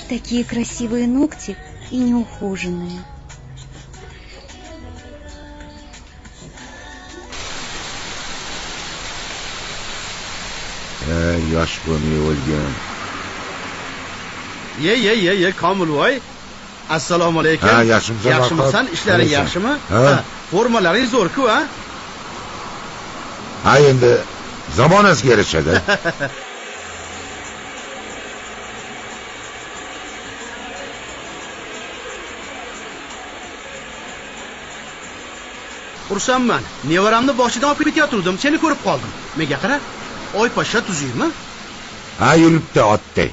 Такие красивые ногти и неухоженные. Yosh bo'lmay o'lgan. Ye, Komilvoy. Assalomu alaykum. Ha, yaxshimisan? Yaxshimisan? Ishlaring yaxshimi? Ha. Formalaring zo'r-ku, ha? Ha, endi zamonasiga yarashadi. Xursandman. Nevaramni boshidan olib ketayotgandim, seni ko'rib qoldim. Menga qara. Oy pasha tuzuymi? Ha, yuribdi otday.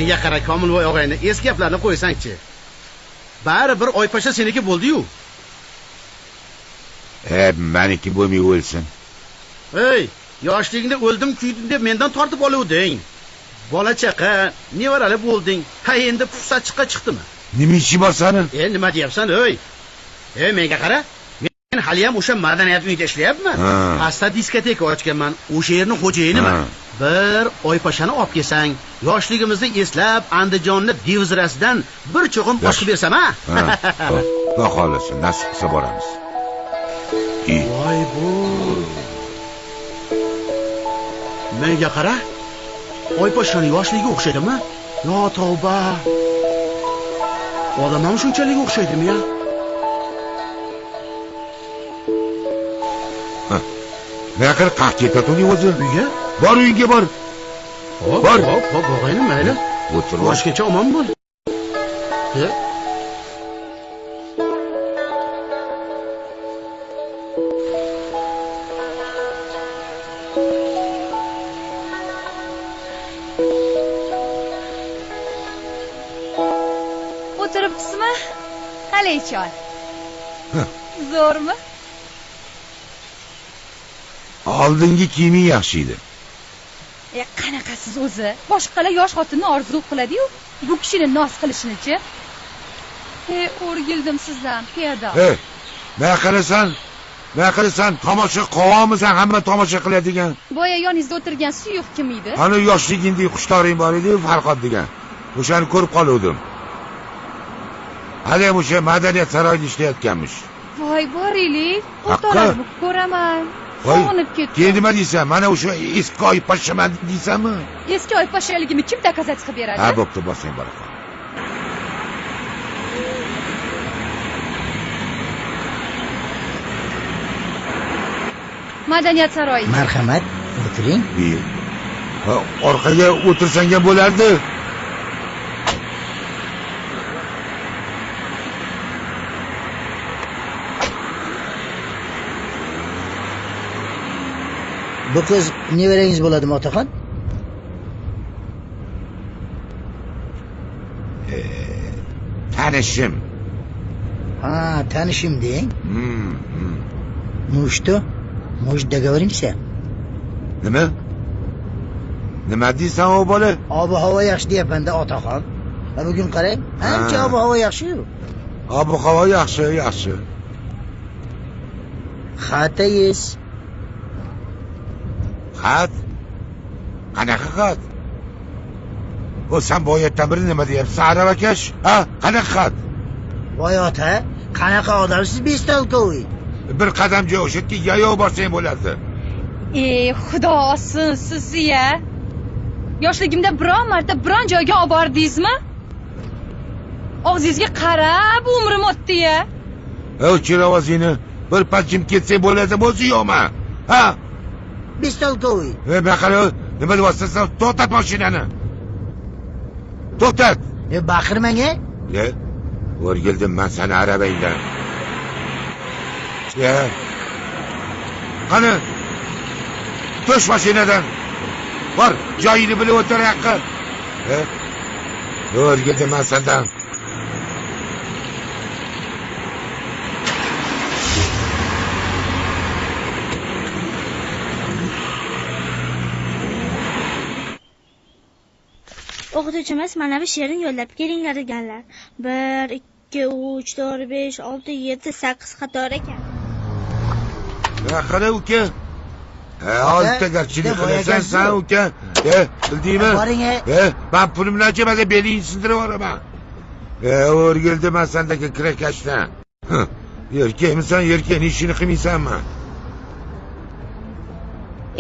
Menga qara Komilvoy og'ayni, eski gaplarni qo'ysang-chi. Bari bir oypasha seniki bo'ldi-yu. Meniki bo'lmay o'lsin. Ey, yoshligingda o'ldim, kuydim deb mendan tortib oluvding. Bola chaqa, nevarali bo'lding. Ha, endi fursatchiqqa chiqdimi? Nima ishi bor sening? Nima deyapsan, ey? Menga qara. Men hali ham o'sha madaniyat uyida ishlayapman. Pastda diskoteka ochganman. O'sha yerning xo'jayiniman. Bir oypashani olib kelsang, yoshligimizni eslab, Andijonni devzirasidan bir cho'qim oshib bersam, ha? Xudo xolasa, nasib qilsa boramiz. Voy bu. Menga qara. Oypashani yoshligi o'xshaydimi? Yo tavba. Odam ham shunchalik o'xshaydimi ya? Naqar qaq ketadi o'zi. Uyga? Bor uyga bor. Bor. Hop, og'ayni mayli. O'tir. Boshgacha omon bo'l. o'tiribsizmi? Qalay chol? Zo'rmi? Oldingi kiyiming yaxshi edi. Qanaqasiz o'zi? Boshqalar yosh xotinni orzu qiladi-yu, bu kishini noz qilishini-chi? O'rgildim sizdan, piyoda. Nima qarasan? Tomosha qilamisan, hamma tomosha qiladigan. Boya yoningizda o'tirgan suyuq kim edi? Ana yoshligingdek xushtoring bor edi, Farhod degan. O'shani ko'rib qoluvdim. Hali o'sha madaniyat saroyida ishlayotganmish. Voy, boraylik. Fotolarni ko'raman. Sog'inib ketdim. Keyin nima deysan? Mana o'sha eski oy pashaman deysanmi? Eski oy pashaligini kim doказать qilib beradi? Ha, bo'pti, borsang baraka. Madaniyat saroyi. Marhamat, o'tiring. Orqaga o'tirsang ham bo'lardi. Bu qiz nevarangiz bo'ladimi, otaxon? Tanishim. Ha, tanishim deng. Ну что? Может, договоримся? Nima deysan o bola? Ob-havo yaxshi deyapman-da, otaxon. Bugun qarang, ancha ob-havo yaxshi-yu. Ob-havo yaxshi. Xatangiz. Xat? Qanaqa xat? O sen boyatdan biri nima deyapsan, aravakash? Ha, qanaqa xat? Voy ota, qanaqa odamsiz bestolkoviy? Bir qadam joy o'shatga yayov borsang bo'lardi. Xudo olsin sizni-ya. Yoshligimda biron marta biron joyga olib bordingizmi? Og'zingizga qarab umrim o'tdi-ya. O'chir ovozingni. Bir pas jim ketsang bo'ladi, o'zi yo'qmi? Ha? Bestolkoviy. Baqara, nima deyapsan? To'xtat mashinani. To'xtat. Baqirmang-a? O'rgildim men seni arabangdan. Qani? Tush mashinadan. Bor, joyini bilib o'tir yaqqa. O'rgildim men sendan. O'qituvchimiz mana bu she'rni yo'llab kelinglar deganlar. 1 2 3 4 5 6 7 8 qator ekan. Qara uka. Oltigarchilik qilasan sen uka. Bildingmi? Men pulim bilan chemada belingni sindirib yuboraman. O'rgildim men sendagi kirakashdan. Erkakmisan, erkakning ishini qilmaysanmi?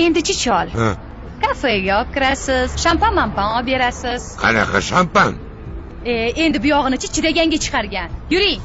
Endi-chi chol. Kafega olib kirasiz, shampan-mampan olib berasiz. Qanaqa shampan? Endi bu yog'ini-chi chidaganga chiqargan. Yuring.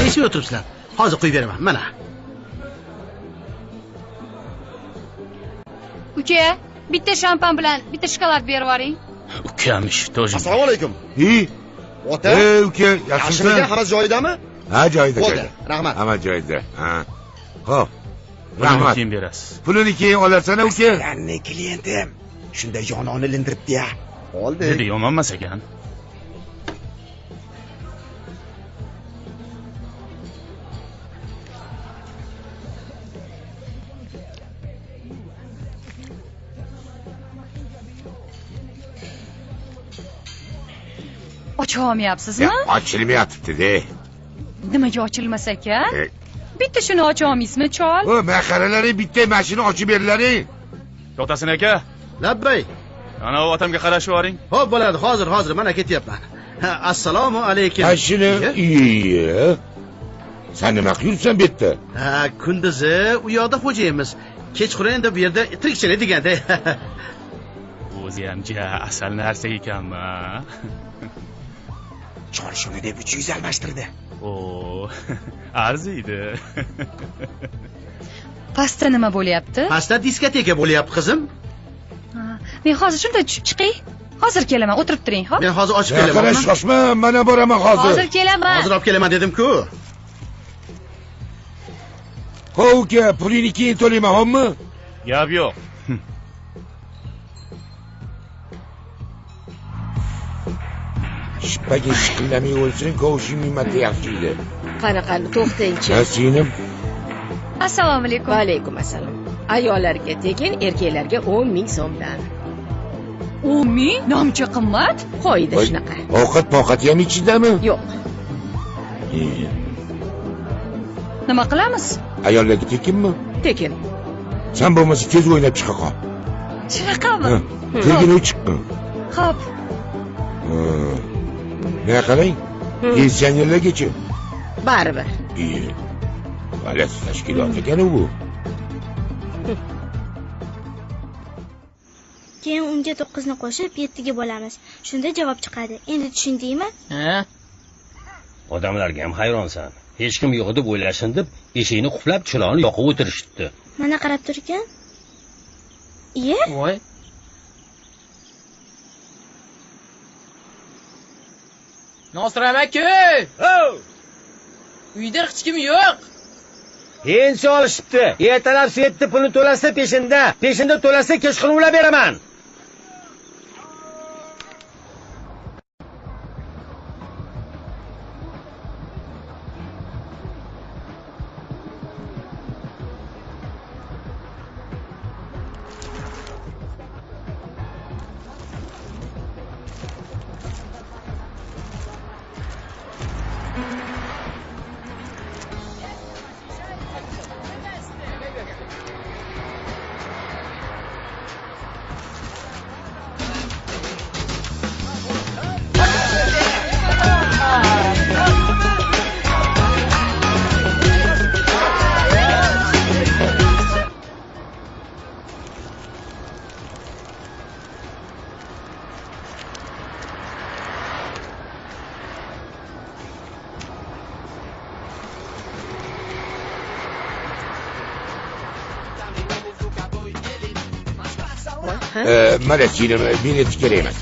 Nechun o'tiribsizlar? Hozir qo'yib beraman, mana. Uka, bitta shampan bilan bitta shokolad berib yuboring. Ukamish, tojim. Assalomu alaykum. Ota. Uka, yaxshimisan? Hammasi joyidami? Ha, joyida. Bo'ldi, rahmat. Hamma joyida. Ha. Xo'p. Rahmat. Keyin berasiz. Pulini keyin olarsan-a, uka? Yanni klientim. Shunda yononi ilintiribdi-ya. Oldi. Dedi, yomonmas ekan. Ocholmayapsizmi? Ochilmayapti-da. Nimaga ochilmas ekan? Bitta shuni ocha olmaysizmi, chol? Maqaralari bitta mashina ochib beriladi. To'xtasin aka. Labbay. Ana otamga qarashib yuboring. Xo'p, bo'ladi, hozir mana ketyapman. Assalomu alaykum. Ashini, sen nima qilsan bu yerda? Kunduzi u yoqda xo'jayimiz. Kechqurun endi bu yerda tirikchilik deganda. O'zi ham ja asal narsa ekanmi? Chol shuni deb 300 almashtirdi. O, arziydi. Pastda nima bo'lyapti? Pastda diskoteka bo'lyapti qizim. Men hozir shunda tushib chiqay. Hozir kelaman, o'tirib turing, xo'p? Men hozir ochib kelaman. Qarash, shoshma, mana boraman hozir. Hozir kelaman. Hozir olib kelaman dedim-ku. Xo'p, uka, pulingni keyin to'layman, xo'pmi? Gap yo'q. Shippaga shiqillamay o'lsin, ko'shing mimmati yaxshi edi. Qanaqa, to'xtang-chi. Nasinim. Assalomu alaykum. Va alaykum assalom. Ayollarga tekin, erkaklarga 10,000 so'mdan. 10,000? Namcha qimmat? Qo'ydi shunaqa. Ovqat-poqat ham ichidami? Yo'q. Nima qilamiz? Ayollarga tekinmi? Tekin. Sen bo'lmasa tez o'ynab chiqa qol. Shunaqami? Tegini chiqqin. Xo'p. Ne qarang? Pensionerlargacha. Baribir. Vale, tashkilot ekan bu. Keyin unga 9 ni qo'shib 7 ga bo'lamiz. Shunda javob chiqadi. Endi tushundingmi? Odamlarga ham hayronsan. Hech kim yo'q deb o'ylashin deb eshikni quflab chilonni yoqib o'tirishibdi. Mana qarab turgan. Iye? Voy. Nosir amaki! Uyda hech kim yo'q. Pensiya olishibdi. Ertalab Svetni pulni to'lasa peshinda to'lasa kechqurun ulab beraman. Mana seni bilet kerak emas.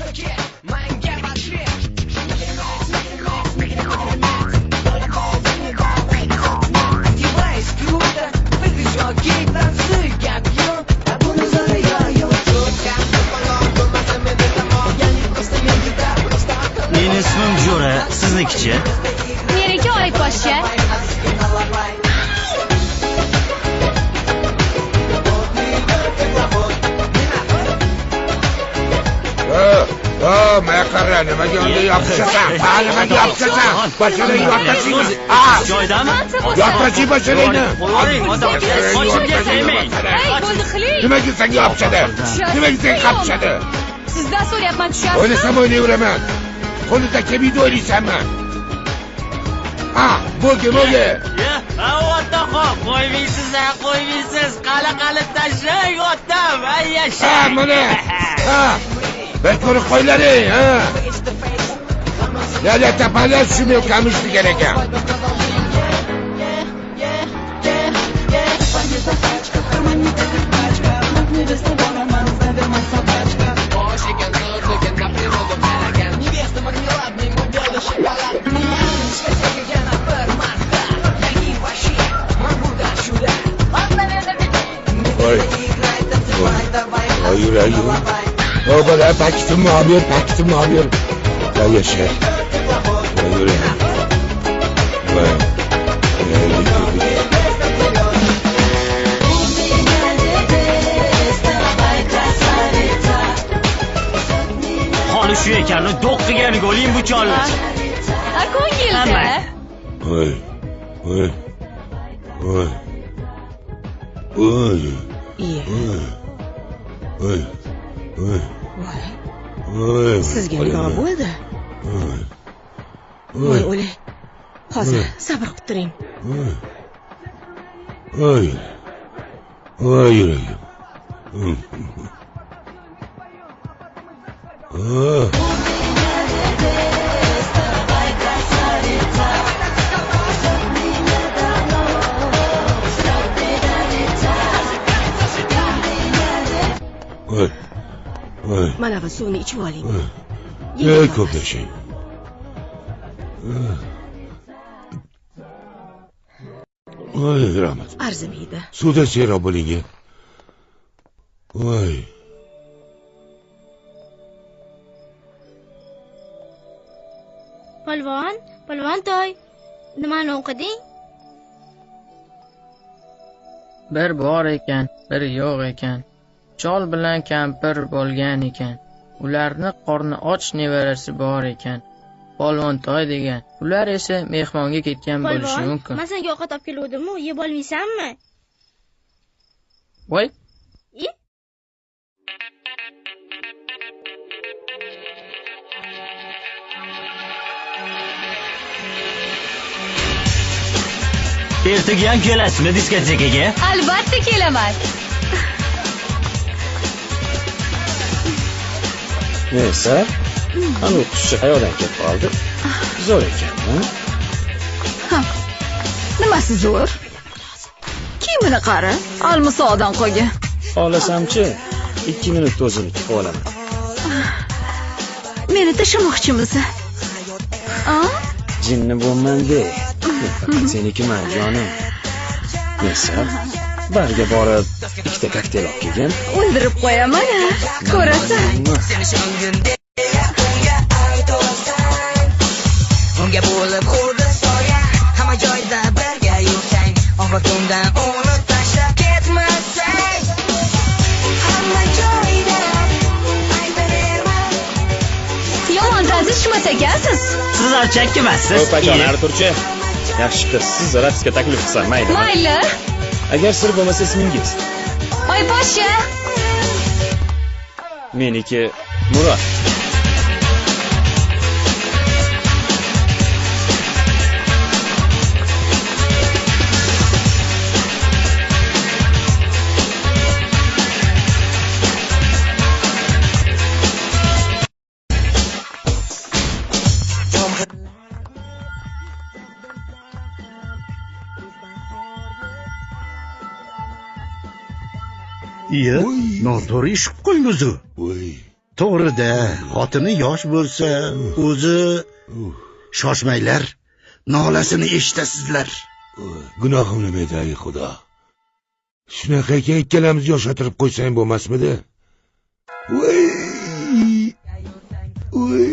Meni ismim Jo'ra, siznikichi? Meniki Oyposhsha. Men qara, nimaga unday yopishsan? Nimaga yopishsan? Boshini yotqazing. Joydami? Yotqazing boshini. Nimaga senga yopishadi? Nimaga senga qapishadi? Sizdan so'rayapman, tushasizmi? O'ylasam o'ynayveraman. Qo'lida kebiyda o'ylaysanmi? Bo'ldi. Otaxon, qo'ymaysiz. Qala tashlang, otam. Ay yasha. Mana. Ben ko'rib qo'ylaring, Lala tapalar shuni kamishli kerak ekan. Voy, yuragim. Bana paketim abi. Ya yaşa. Ya yürü. Vay. Holi shu ekanni do'qqigan go'ling bu cholni. Ko'ngilda. Voy. Sizga nima bo'ldi? Voy o'lay. Hozir sabr qilib turing. Voy yuragim. Mana bu suvni ichib oling. Ko'p yashang. Voy, rahmat. Arzimaydi. Suvda serob bo'ling. Voy. Polvon toy. Nimani o'qiding? Bir bor ekan, bir yo'q ekan. Chol bilan kampir bo'lgan ekan. Ularni qorni och nevarasi bor ekan. Polvon toy degan. Ular esa mehmonga ketgan bo'lishi mumkin. Men senga ovqat olib keluvdim-ku, yeb olmaysanmi? Voy. Ertaga ham kelasizmi diskotekaga? Albatta kelaman. Neyse, ana o'qishchi hayoldan ketib qoldi. Zo'r ekanmi? Nimasi zo'r? Kiyimini qara, almisoqdan qolgan. Xohlasamchi 2 minut o'zini kutib olaman. Meni tashlamoqchimisan? Jinni bo'lmanda. Faqat senikiman jonim. Neyse, barga borib ikkita kokteyl olib kelgin. O'ldirib qo'yaman, ko'rasan. Unga bo'lib urdi soya, hamma joyda birga yursang, oxirdan uni tashlab ketmasang. Hamma joyda aytaverman. Yomon tanishmas ekansiz. Siz alchak emassiz. Ko'p akalar turchi. Yaxshi qiz, siz rapsga taklif qilsam mayli. Mayli. Agar sir bo'lmasa ismingiz? Oy poshsha. Meniki Murod. Iya, noto'g'ri ish qilib qo'ymiz u. To'g'ri-da, xotini yosh bo'lsa, o'zi shoshmanglar, nolasini eshitasizlar. Gunohim nima edi, ey Xudo? Shunaqa ekan ikkalamiz yoshatirib qo'ysang bo'lmasmidi? Voy! Voy!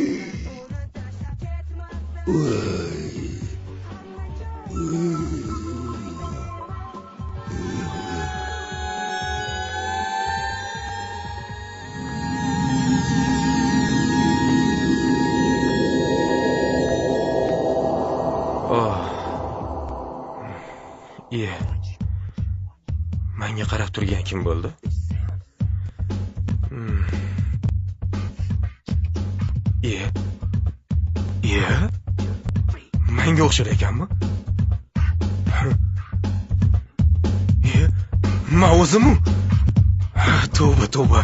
Menga qarab turgan kim bo'ldi? Menga o'xshar ekanmi? Men o'zimmi? Tavba.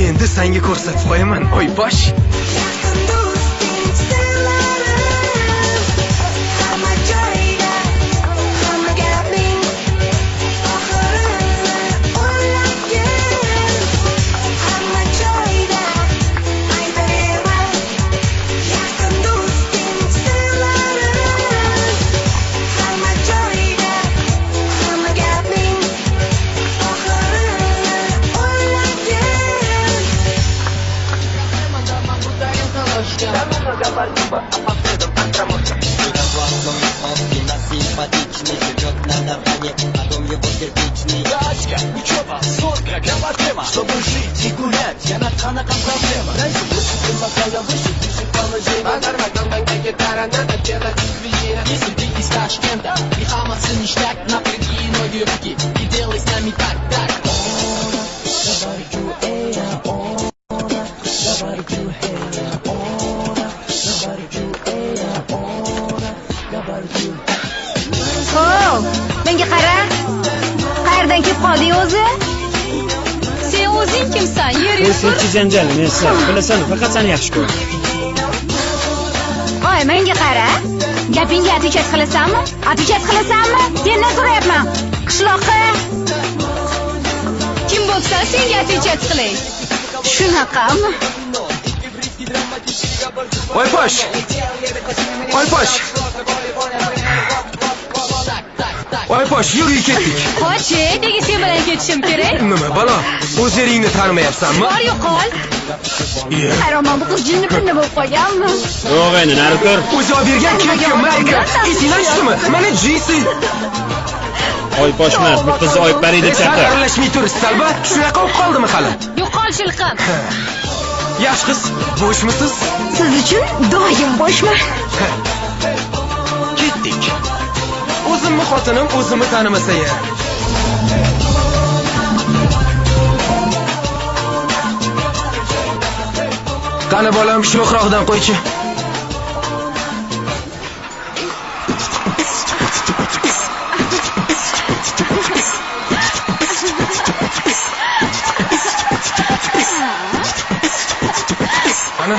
Endi senga ko'rsatib qo'yaman, oy bosh. Симпатичный, живет на Наване, а дом его кирпичный. Тачка, учеба, сотка, гамма-тема. Чтобы жить и гулять, я на канаках проблема. Раньше выше, предлагала выше, выше положение. Оторвать нам банка гитара, надо делать движение. Если ты из Ташкента, и хамасы ништяк, напряги ноги, руки, и делай с нами так. Menga qara. Qayerdan kelib qolding o'zi? Sen o'zing kimsan? Yer yuzib. Senchi janjal, mensan. Bilasan, faqat seni yaxshi ko'raman. Oy, menga qara. gapingga atechas qilasanmi? Atechas qilasanmi? Sendan so'rayapman. Qishloqqa kim bo'lsa senga atechas qilay. Shunaqami? Oyposh. Oyposh, yurib ketdik. Qoch, nega sen bilan ketishim kerak? Nima balo? O'zlaringni tanimayapsanmi? Bor yo'qol. Hayronman, bu qiz jinni pinni bo'lib qolganmi? Yo'q, endi nari ko'r. O'zi olib bergan ketgan mayga. Esingdan chiqdimi? Mana jinsi. Oyposh emas, bu qizni oyib bari deb chaqir. Aralashmay tursiz, albat. Shunaqa bo'lib qoldimi hali? Yo'qol shilqim. Yaxshi qiz, bo'shmisiz? Siz uchun doim bo'shman. Ketdik. O'zimni xotinim o'zimni tanimasa-ya. Qani bolam, sho'xroqdan qo'ychi. Qani?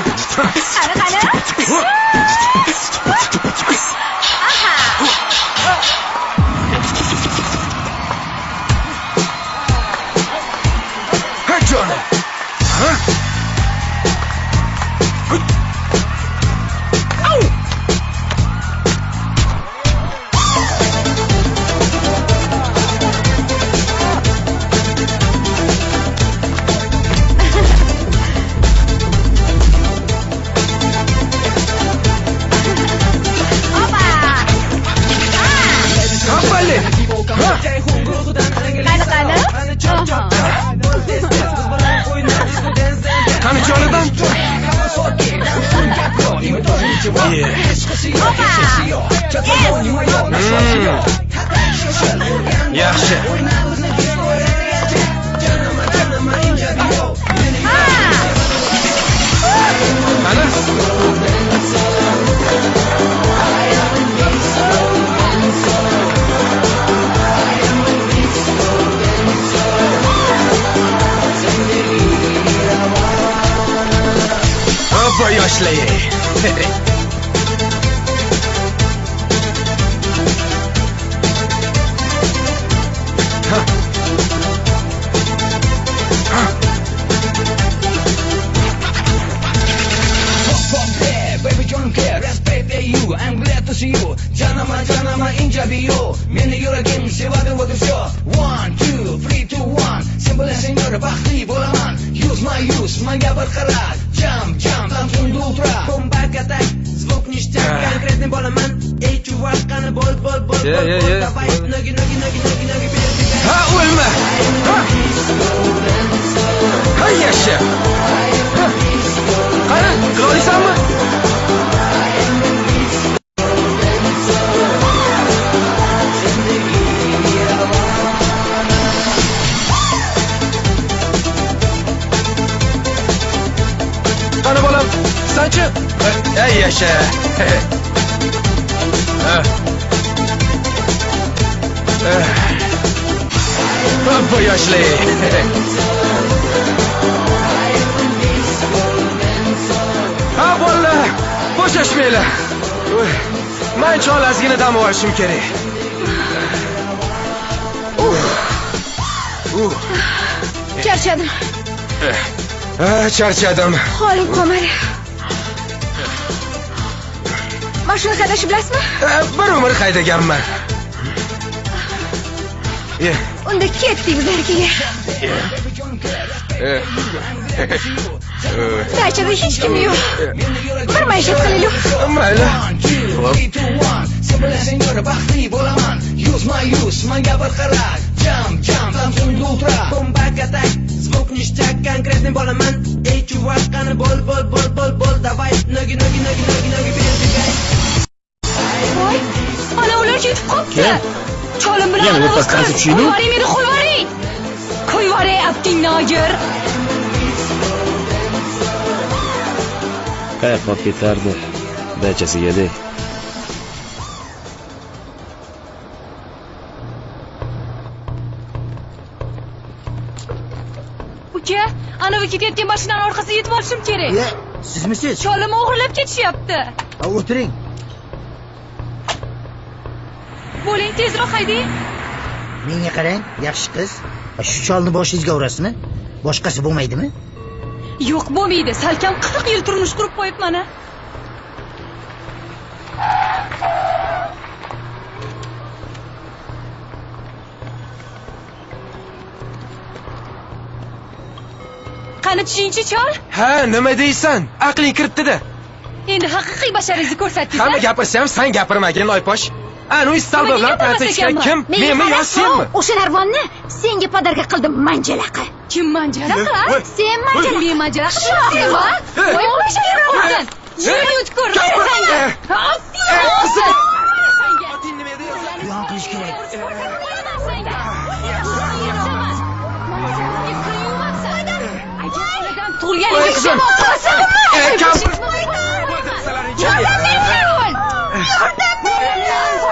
Qani jonidan? Yaxshi. Hoppa yoshlar. Janama injabiyo meni yuragim sevadi va dusyo 1 2 3 2 1 sen bilan senora baxtli bo'laman yuz menga bir qara jump tam tunda o'tira bomba katak zvuk nishtyak konkretni bo'laman ey chuvak qani bol давай nogi ha o'lma ha yasha qani qila olasanmi? Qani bolam, sanchi? Ey yasha. Hoppa yoshlar. Ha bolalar, bo'shashmanglar. Men cholazgina dam olishim kerak. Charchadim. Charchadim. Holim qolmadi. Mashina haydashni bilasizmi? Bir umr haydaganman. Unda ketdik bizlarga. Dachada hech kim yo'q. Bir maishat qilaylik. Mayli. sen bilan senora baxtli bo'laman yuz menga bir qara jump tam tunda o'tira bomba katak zvuk nishtyak konkretni bo'laman ey chuvak qani bol давай nogi berdigay voy ana ular ketib qopti cholim bilan yana o'pas qancha tushiydi meni qo'yvoring abding nogir qayoqqa ketardi dachasiga-dek. uka anavi ketayotgan mashinaning orqasiga yetib olishim kerak. Sizmisiz? Cholim o'g'irlab ketishyapti. O'tiring. bo'ling, tezroq haydang. Menga qarang, yaxshi qiz. Shu cholni boshingizga urasizmi? Boshqasi bo'lmaydimi? Yo'q, bo'lmaydi. Salkam 40 yil turmush qurib qo'yibman-a. Qani tushingchi, chol? Ha, nima deysan? Aqling kiritdi-da. Endi haqiqiy basharingizni ko'rsating. Hamma gapirsa ham sen gapirmagin, Loyposh. Anu istalba bilan tanishgan kim? Menmi yo senmi? O'sha narvonni senga podarka qildim, manjalaqa. Kim manjalaqa? Sen manjalaqa. Men manjalaqa qildim. Voy, o'sha yerdan. Yur yutkur. Senga. Oting nima edi? Yon qilish kerak. Tug'ilganingiz uchun o'qirasan.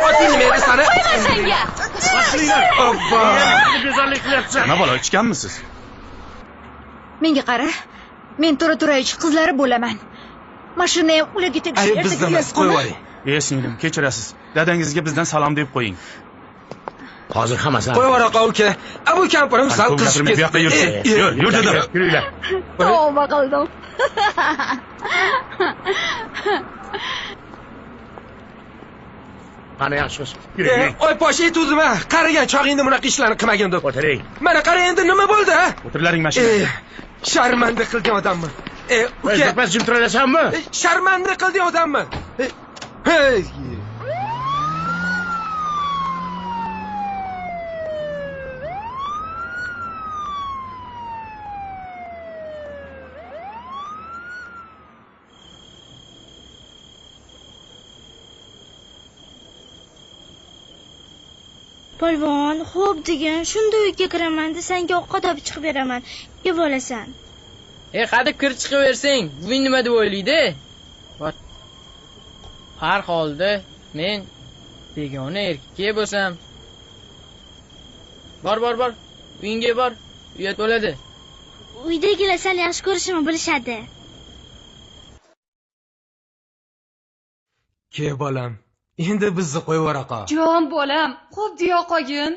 Oting nima edi sana? Qo'yma senga. Obbo. Nima bola, ichganmisiz? Menga qara. Men To'ra-To'raychi qizlari bo'laman. Mashina ham ularga tegishli. Ay, bizdan qo'yib yuboring. Singlim, kechirasiz. Dadangizga bizdan salom deb qo'ying. Hozir hammasini Qo'y varaqa uka. Bu kampirim sal qizib Bu yoqqa yursin. Yur dedim. Yuringlar. Tavba qildim. Qani yaxshimiz? Oy posh etuvdim-a. Qaragan chog'ingda bunaqa ishlarni qilmagin deb. O'tiring. Mana qara endi nima bo'ldi, ha? O'tirlaring mashinaga. Sharmanda qilgan odamman. Uka, Bas jim turalasanmi? Sharmanda qilgan odamman. Hey. Polvon, xo'p degan, shunda uyga kiraman, senga ovqat olib chiqib beraman. Yeb olasan. Qani kir chiqaversang, bu nima deb o'ylaydi? Har holda men begona erkakka bo'lsam, bor, uyingga bor, uyat bo'ladi. Uydagilar seni yaxshi ko'rishimni bilishadi. Ke bolam, endi bizni qo'yib varaqa. Jon bolam, xo'p deya qolgin.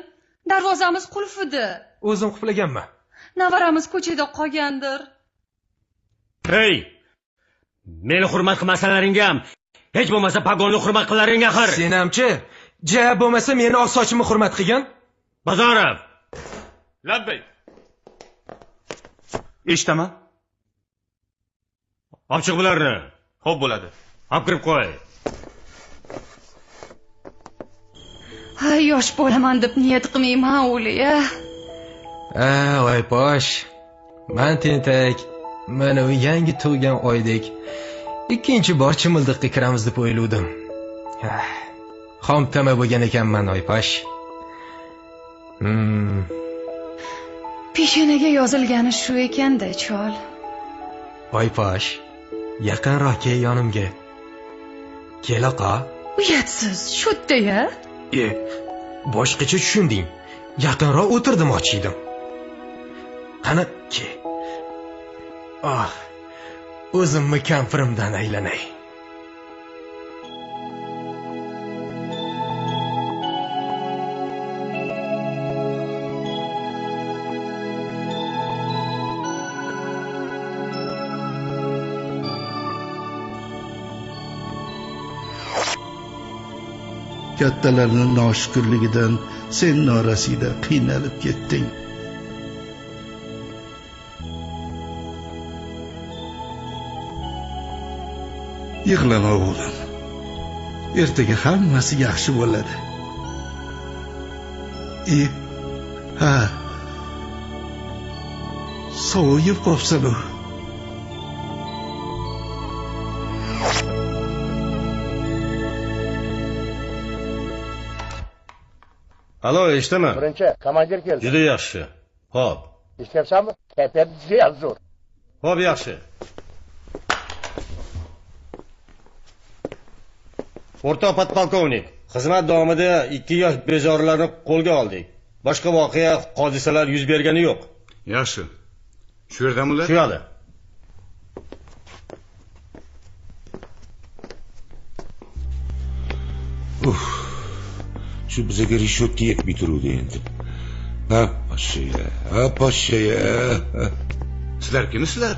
Darvozamiz qulf edi. O'zim qulflaganman. Navaramiz ko'chada qolgandir. Hey! Meni hurmat qilmasalaring ham, hech bo'lmasa pagonni hurmat qilaring axir. Sen hamchi, ja bo'lmasa meni oq sochimni hurmat qilgan. Bozorov. Labbay. Eshitaman. Olib chiq bularni. Xo'p bo'ladi. Olib kirib qo'y. Hay, yosh bo'laman deb niyat qilmayman o'g'li-ya. Voy posh. Men tentak, mana u yangi tug'ilgan oydek ikkinchi bor chimildiqqa kiramiz deb o'yladim. Xomtama bo'lgan ekanman, oy posh. Peshonaga yozilgani shu ekanda, chol. Voy posh. Yaqinroq kel yonimga. Kelaqa. Uyatsiz, shudda-ya. Boshqacha tushunding. Yaqinroq o'tirdim ochiydim. Qani ke. O'zimni kampirimdan aylanay. Kattalarning noshukrligidan sen norasida qiynalib ketding. Yig'lama o'g'lim. Ertaga hammasi yaxshi bo'ladi. Ha. Sovib qolsan-u. Alo, eshitaman. Birinchi komandir keldi. Juda yaxshi. Xo'p. Eshityapsanmi? Kayfiyat juda zo'r. Xo'p, yaxshi. O'rtoq podpolkovnik, xizmat davomida 2 yosh bezorilarni qo'lga oldik. Boshqa voqea, hodisalar yuz bergani yo'q. Yaxshi. Shu yerdami ular? Shu yerda. shu bizga rishotga yetmay turuvdi endi. Ha poshshaya. Sizlar kimsizlar?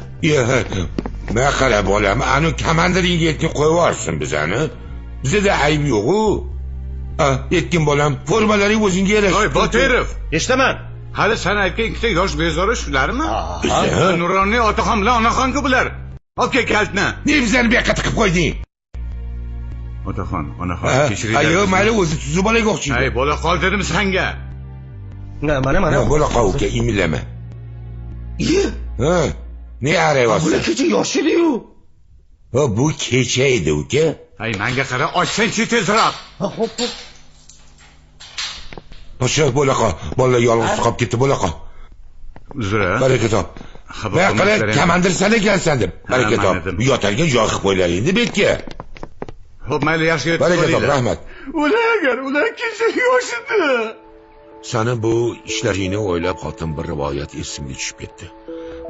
Men qara bolam, anu komandiringga yetib qo'yib yuborsin bizani. Bizda ayb yo'q-ku. Yetkin bolam, formalaring o'zingga yarashib. Voy, Botirov, eshitaman. Hali san aytgan ikkita yosh bezori shularmi? Nuroniy otaxon bilan onaxon-ku bular. Olib kel kaltni. Ne bizlarni bu yoqqa tiqib qo'yding? Otaxon, onaxon kechiringlar. Ayo, mayli o'zi tuzi bolaga o'xshaydi. Ay, bola qol dedim senga. Mana. Bola qol uka, imillama. Ne arayapsiz? Bular kecha yosh edi-yu. Bu kecha edi uka. Ay, menga qara, ochsang-chi tezroq. Hop. Poshsha bo'laqa, bolalar yolg'iz qolib ketdi bo'laqa. Uzr. Baraka top. Men qara, komandir sen ekansan deb. Baraka top. Bu yotarga joy qilib qo'ylar endi betga. Xo'p, mayli, yaxshi yetib Baraka top, rahmat. Ular kecha yosh edi. Sani bu ishlaringni o'ylab xotin bir rivoyat esimga tushib ketdi.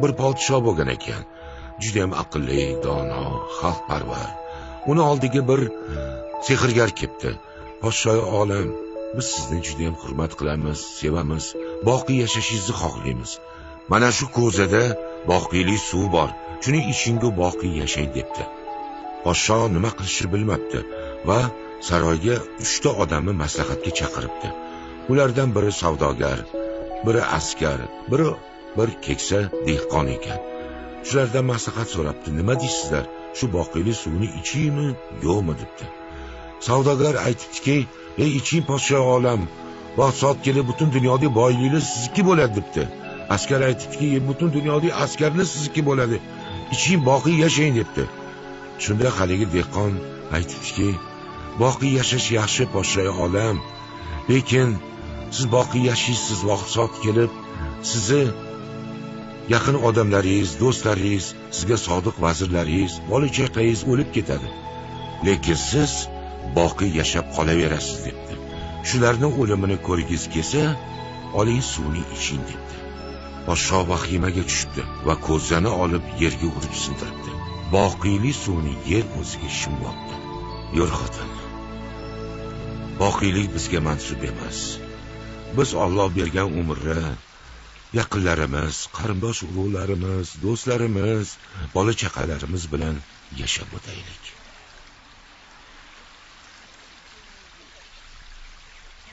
Bir podsho bo'lgan ekan. Juda ham aqlli, dono, xalqparvar. Uni oldiga bir sehrgar kelibdi. Podshoy olam, biz sizni juda ham hurmat qilamiz, sevamiz, boqiy yashashingizni xohlaymiz. Mana shu ko'zada boqiyli suv bor. Shuning ichinga boqiy yashay debdi. Podsho nima qilishni bilmabdi va saroyga 3 ta odamni maslahatga chaqiribdi. Ulardan biri savdogar, biri askar, biri bir keksa dehqon ekan. Shulardan maslahat so'rabdi. Nima deysizlar? Shu boqiyli suvni ichaymi, yo'qmi debdi. Savdogar aytibdiki, "Ey iching podsho olam, vaqt kelib butun dunyoda boyliklar sizniki bo'ladi" debdi. Askar aytibdiki, "Butun dunyoda askarlar sizniki bo'ladi. Iching boqiy yashang" debdi. Shunda haligi dehqon aytibdiki, "Boqiy yashash yaxshi podsho olam, lekin siz boqiy yashaysiz, vaqt kelib sizni yaqin odamlaringiz, do'stlaringiz, sizga sodiq vazirlaringiz, bola-chaqangiz o'lib ketadi. Lekin siz boqiy yashab qolaverasiz" debdi. Shularni o'limini ko'rgingiz kelsa, oling suvni iching debdi. Podsho vahimaga tushibdi va ko'zani olib yerga urib sindiribdi. Boqiyli suvni yer o'ziga shimlabdi. "Yo'q xotin. Boqiylik bizga mansub emas. Biz Alloh bergan umrni yaqinlarimiz, qarindosh urug'larimiz, do'stlarimiz, bola-chaqalarimiz bilan yashab o'taylik."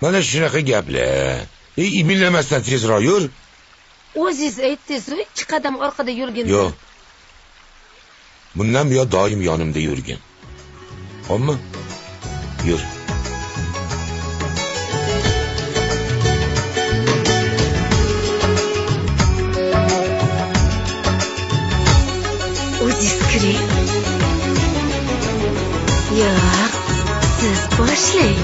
Mana shunaqa gaplar. Iminlamasdan tezroq yur. O'zingiz aytdingiz-ku, 2 qadam orqada yurgin. Yo'q. Bundan buyon doim yonimda yurgin. Xo'pmi? Yur. O'zingiz kiring. Yo'q, siz boshlang.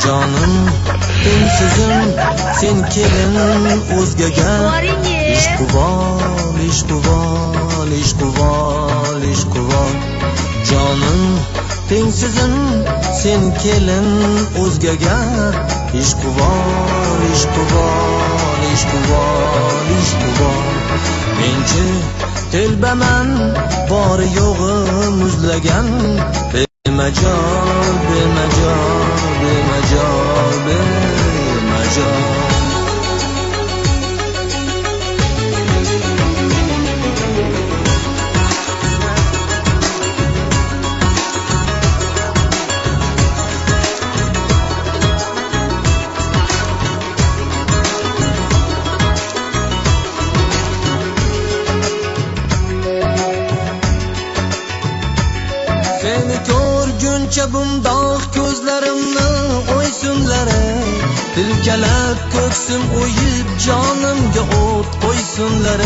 Jonim, tensizim, sen kelin o'zgaga. Ishquvol. Jonim, tensizim, sen kelin o'zgaga. Ishquvol. Menchi telbaman, bori yo'g'i muzlagan. Bemajol. Seni ko'rguncha bundoq ko'zlarimni o'ysunlar. Tilkalab ko'ksim o'yib jonimga o't qo'ysunlar.